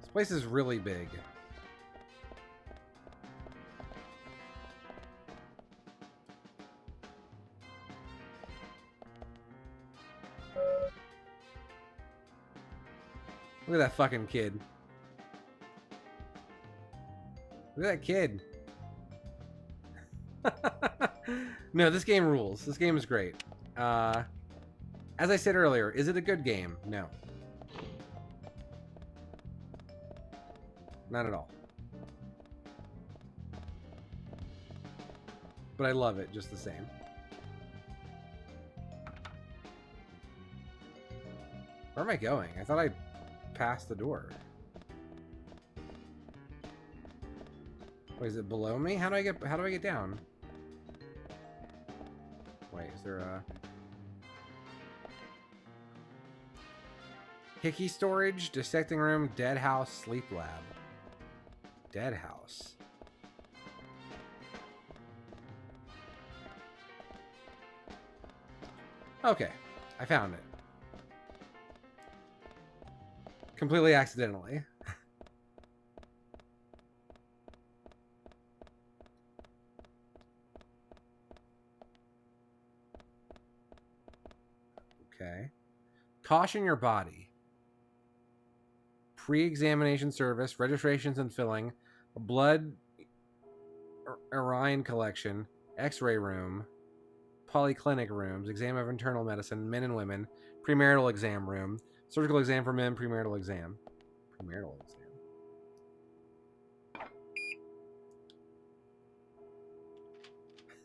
This place is really big. Look at that fucking kid. Look at that kid. No, this game rules. This game is great. As I said earlier, is it a good game? No. Not at all. But I love it just the same. Where am I going? I thought I passed the door. Wait, is it below me? How do I get down? Wait, is there a Hickey storage, dissecting room, dead house, sleep lab. Dead house. Okay, I found it. Completely accidentally. Okay. Caution your body. Pre-examination service, registrations and filling, blood urine collection, x-ray room, polyclinic rooms, exam of internal medicine, men and women, premarital exam room, surgical exam for men, premarital exam. Premarital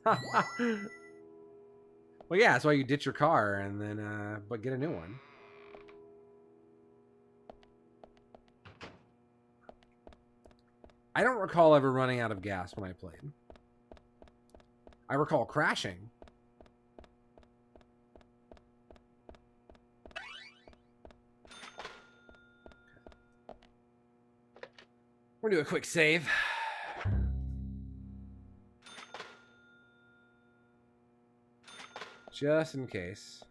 exam. Well, yeah, that's why you ditch your car and then, but get a new one. I don't recall ever running out of gas when I played. I recall crashing. We're gonna do a quick save. Just in case.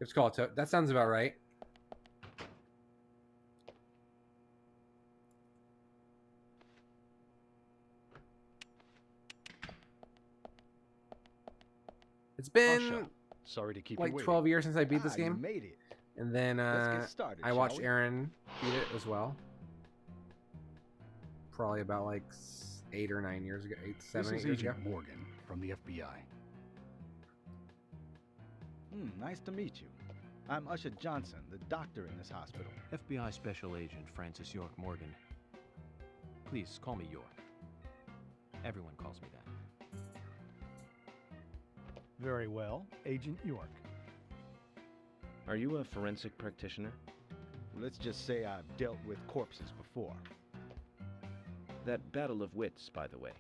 It's called that sounds about right. It's been sorry to keep like you waiting. 12 years since I beat this You game. made it. And then Let's get started, I watched shall we? Aaron beat it as well. Probably about like 8 or 9 years ago. 7, 8 This is years ago. Agent Morgan from the FBI. Nice to meet you. I'm Usher Johnson, the doctor in this hospital. FBI Special Agent Francis York Morgan. Please call me York. Everyone calls me that. Very well, Agent York. Are you a forensic practitioner? Let's just say I've dealt with corpses before. That battle of wits, by the way.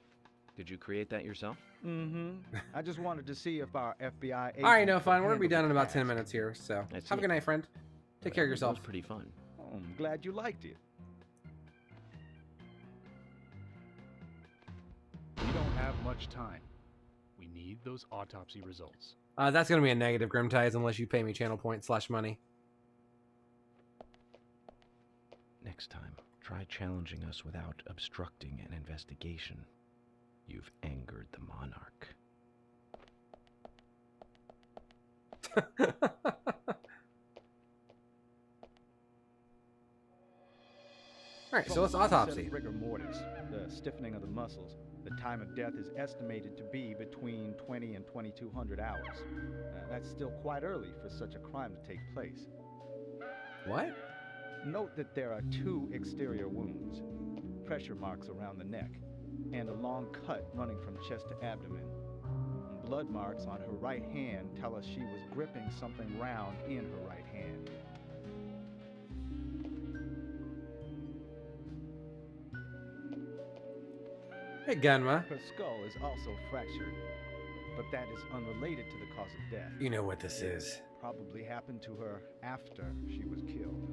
Did you create that yourself? I just wanted to see if our FBI agent All right, no could fun. We're gonna be handle done in the about task. 10 minutes here. So I see. have a good night, friend. Take care of It yourself. was pretty fun. Oh, I'm glad you liked it. We don't have much time. We need those autopsy results. That's gonna be a negative, Grimtides, unless you pay me channel points / money. Next time, try challenging us without obstructing an investigation. You've angered the monarch. Alright, so let's From the onset autopsy. of rigor mortis, the stiffening of the muscles, the time of death is estimated to be between 20 and 2200 hours. That's still quite early for such a crime to take place. What? Note that there are 2 exterior wounds, pressure marks around the neck, and a long cut running from chest to abdomen. Blood marks on her right hand tell us she was gripping something round in her right hand. Hey, Gunma. Her skull is also fractured, but that is unrelated to the cause of death. You know what this is. Probably happened to her after she was killed.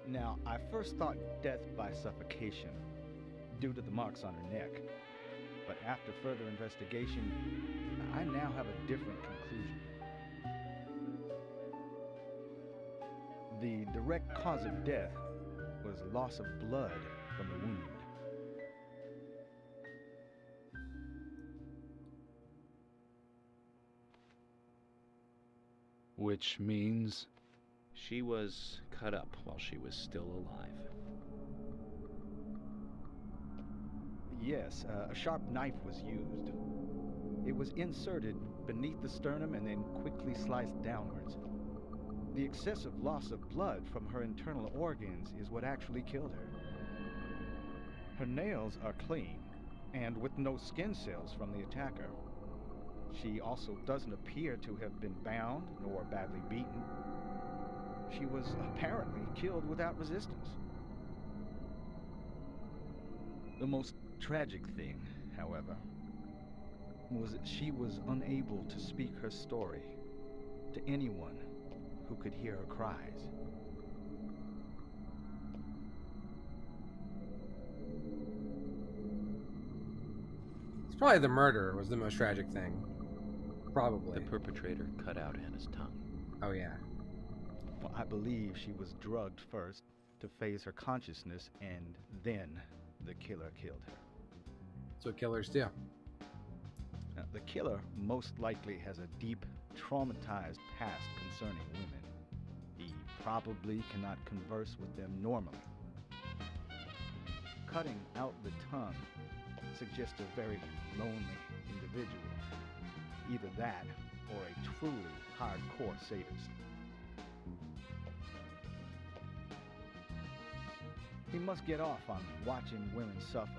Now, I first thought death by suffocation, due to the marks on her neck. But after further investigation, I now have a different conclusion. The direct cause of death was loss of blood from the wound. Which means... She was cut up while she was still alive. Yes, a sharp knife was used. It was inserted beneath the sternum and then quickly sliced downwards. The excessive loss of blood from her internal organs is what actually killed her. Her nails are clean, and with no skin cells from the attacker. She also doesn't appear to have been bound nor badly beaten. She was apparently killed without resistance. The most tragic thing, however, was that she was unable to speak her story to anyone who could hear her cries. It's probably the murder was the most tragic thing. Probably. The perpetrator cut out Anna's tongue. Oh, yeah. Well, I believe she was drugged first to phase her consciousness, and then the killer killed her. That's what killers do. The killer most likely has a deep, traumatized past concerning women. He probably cannot converse with them normally. Cutting out the tongue suggests a very lonely individual. Either that or a truly hardcore sadist. He must get off on watching women suffer,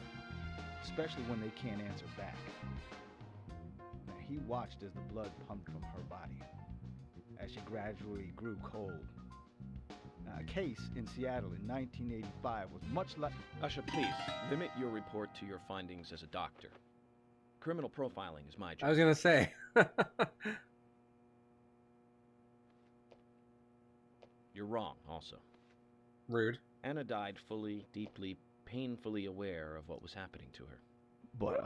especially when they can't answer back. Now, he watched as the blood pumped from her body, as she gradually grew cold. A case in Seattle in 1985 was much like... Usha, please, limit your report to your findings as a doctor. Criminal profiling is my job. I was going to say. You're wrong, also. Rude. Anna died fully, deeply, painfully aware of what was happening to her. But,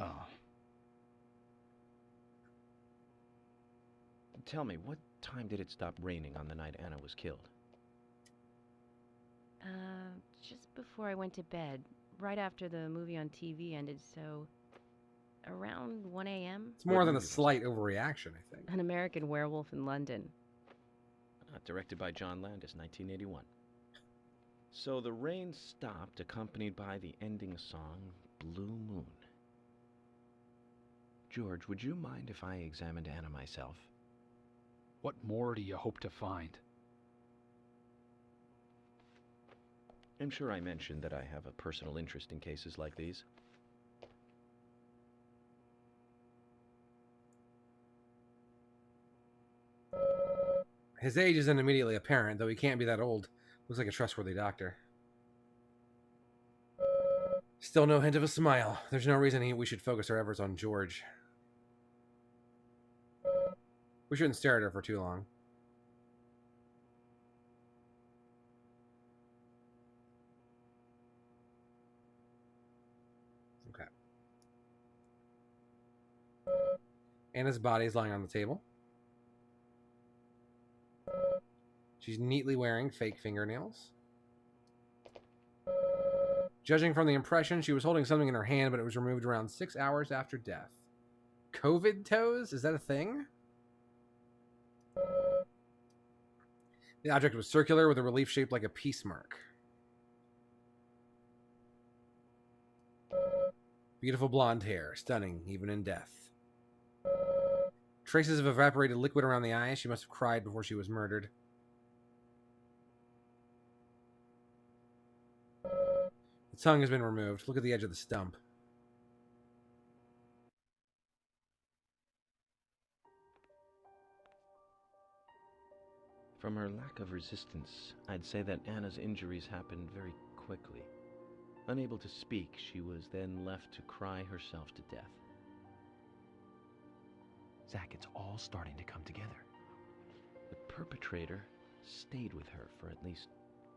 Tell me, what time did it stop raining on the night Anna was killed? Just before I went to bed, right after the movie on TV ended, so around 1 a.m. It's more than a slight overreaction, I think. An American Werewolf in London. Directed by John Landis, 1981. So the rain stopped, accompanied by the ending song, Blue Moon. George, would you mind if I examined Anna myself? What more do you hope to find? I'm sure I mentioned that I have a personal interest in cases like these. His age isn't immediately apparent, though he can't be that old. Looks like a trustworthy doctor. Still no hint of a smile. There's no reason we should focus our efforts on George. We shouldn't stare at her for too long. Okay. Anna's body is lying on the table. She's neatly wearing fake fingernails. Judging from the impression, she was holding something in her hand, but it was removed around 6 hours after death. COVID toes? Is that a thing? The object was circular with a relief shaped like a peace mark. Beautiful blonde hair, stunning even in death. Traces of evaporated liquid around the eyes. She must have cried before she was murdered. The tongue has been removed. Look at the edge of the stump. From her lack of resistance, I'd say that Anna's injuries happened very quickly. Unable to speak, she was then left to cry herself to death. Zach, it's all starting to come together. The perpetrator stayed with her for at least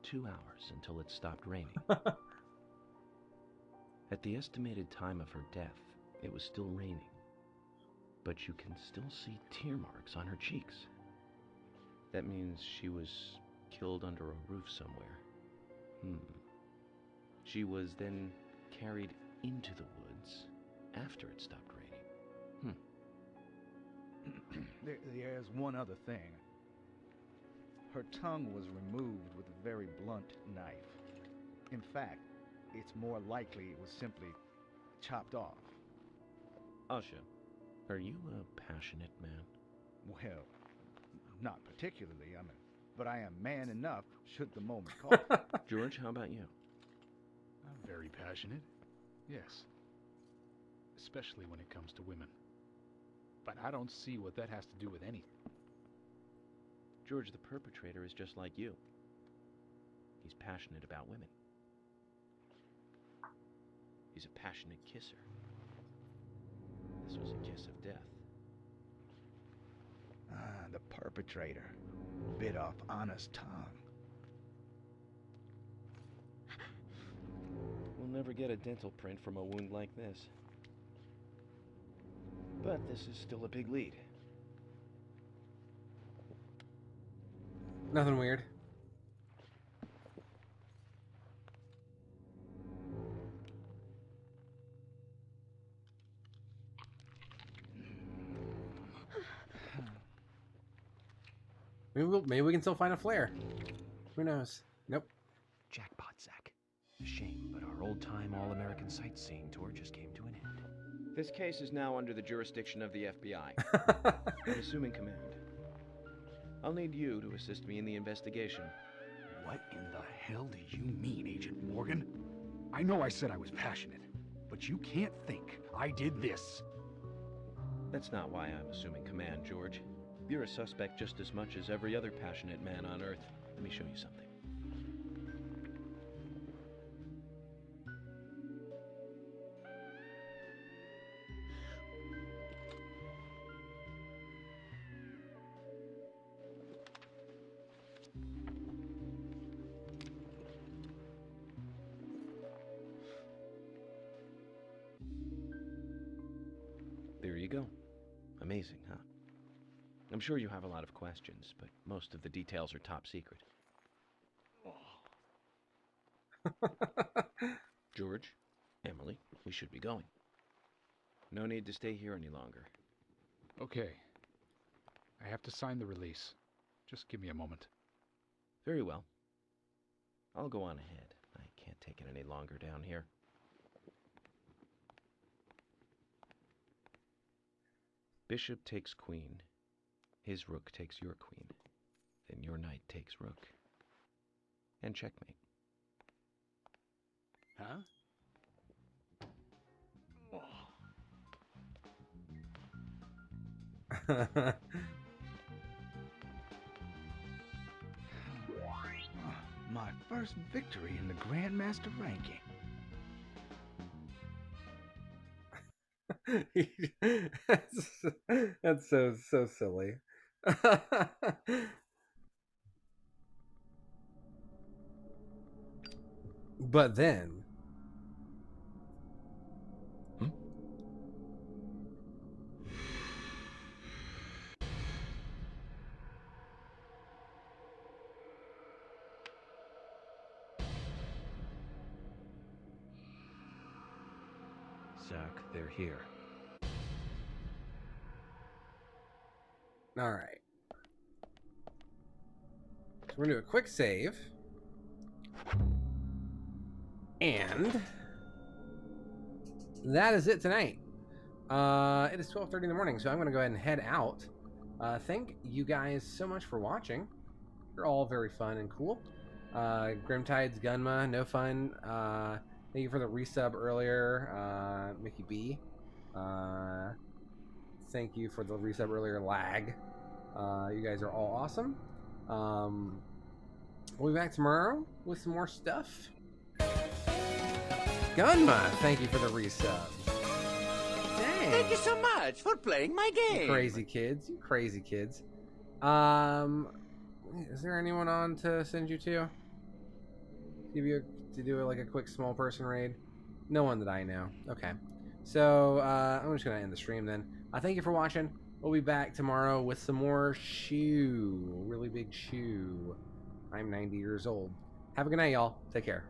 2 hours until it stopped raining. At the estimated time of her death, it was still raining, but you can still see tear marks on her cheeks. That means she was killed under a roof somewhere. She was then carried into the woods after it stopped raining. There's one other thing. Her tongue was removed with a very blunt knife. In fact, it's more likely it was simply chopped off. Usha, are you a passionate man? Well, not particularly, but I am man enough should the moment call. George, how about you? I'm very passionate, yes. Especially when it comes to women. But I don't see what that has to do with anything. George, the perpetrator is just like you. He's passionate about women. He's a passionate kisser. This was a kiss of death. The perpetrator bit off Anna's tongue. We'll never get a dental print from a wound like this. But this is still a big lead. Nothing weird. Maybe we can still find a flare. Who knows? Nope. Jackpot, Zach. A shame, but our old-time all-American sightseeing tour just came to an end. This case is now under the jurisdiction of the FBI. I'm assuming command. I'll need you to assist me in the investigation. What in the hell do you mean, Agent Morgan? I know I said I was passionate, but you can't think I did this. That's not why I'm assuming command, George. You're a suspect just as much as every other passionate man on Earth. Let me show you something. There you go. Amazing, huh? I'm sure you have a lot of questions, but most of the details are top secret. George, Emily, we should be going. No need to stay here any longer. Okay. I have to sign the release. Just give me a moment. Very well. I'll go on ahead. I can't take it any longer down here. Bishop takes queen. His rook takes your queen. Then your knight takes rook. And checkmate. Huh? My first victory in the Grandmaster ranking. That's so silly. But then Zach, they're here. all right. So we're gonna do a quick save. And that is it tonight. It is 12:30 in the morning, so I'm going to go ahead and head out. Thank you guys so much for watching. You're all very fun and cool. Grimtide's Gunma, no fun. Thank you for the resub earlier, Mickey B. Thank you for the resub earlier, Lag. You guys are all awesome. We'll be back tomorrow with some more stuff. Gunma, thank you for the resub. Dang. Thank you so much for playing my game. You crazy kids. You crazy kids. Is there anyone on to send you to? Give you to do like a quick small person raid? No one that I know. Okay. So I'm just gonna end the stream then. Thank you for watching. We'll be back tomorrow with some more shoe. Really big shoe. I'm 90 years old. Have a good night, y'all. Take care.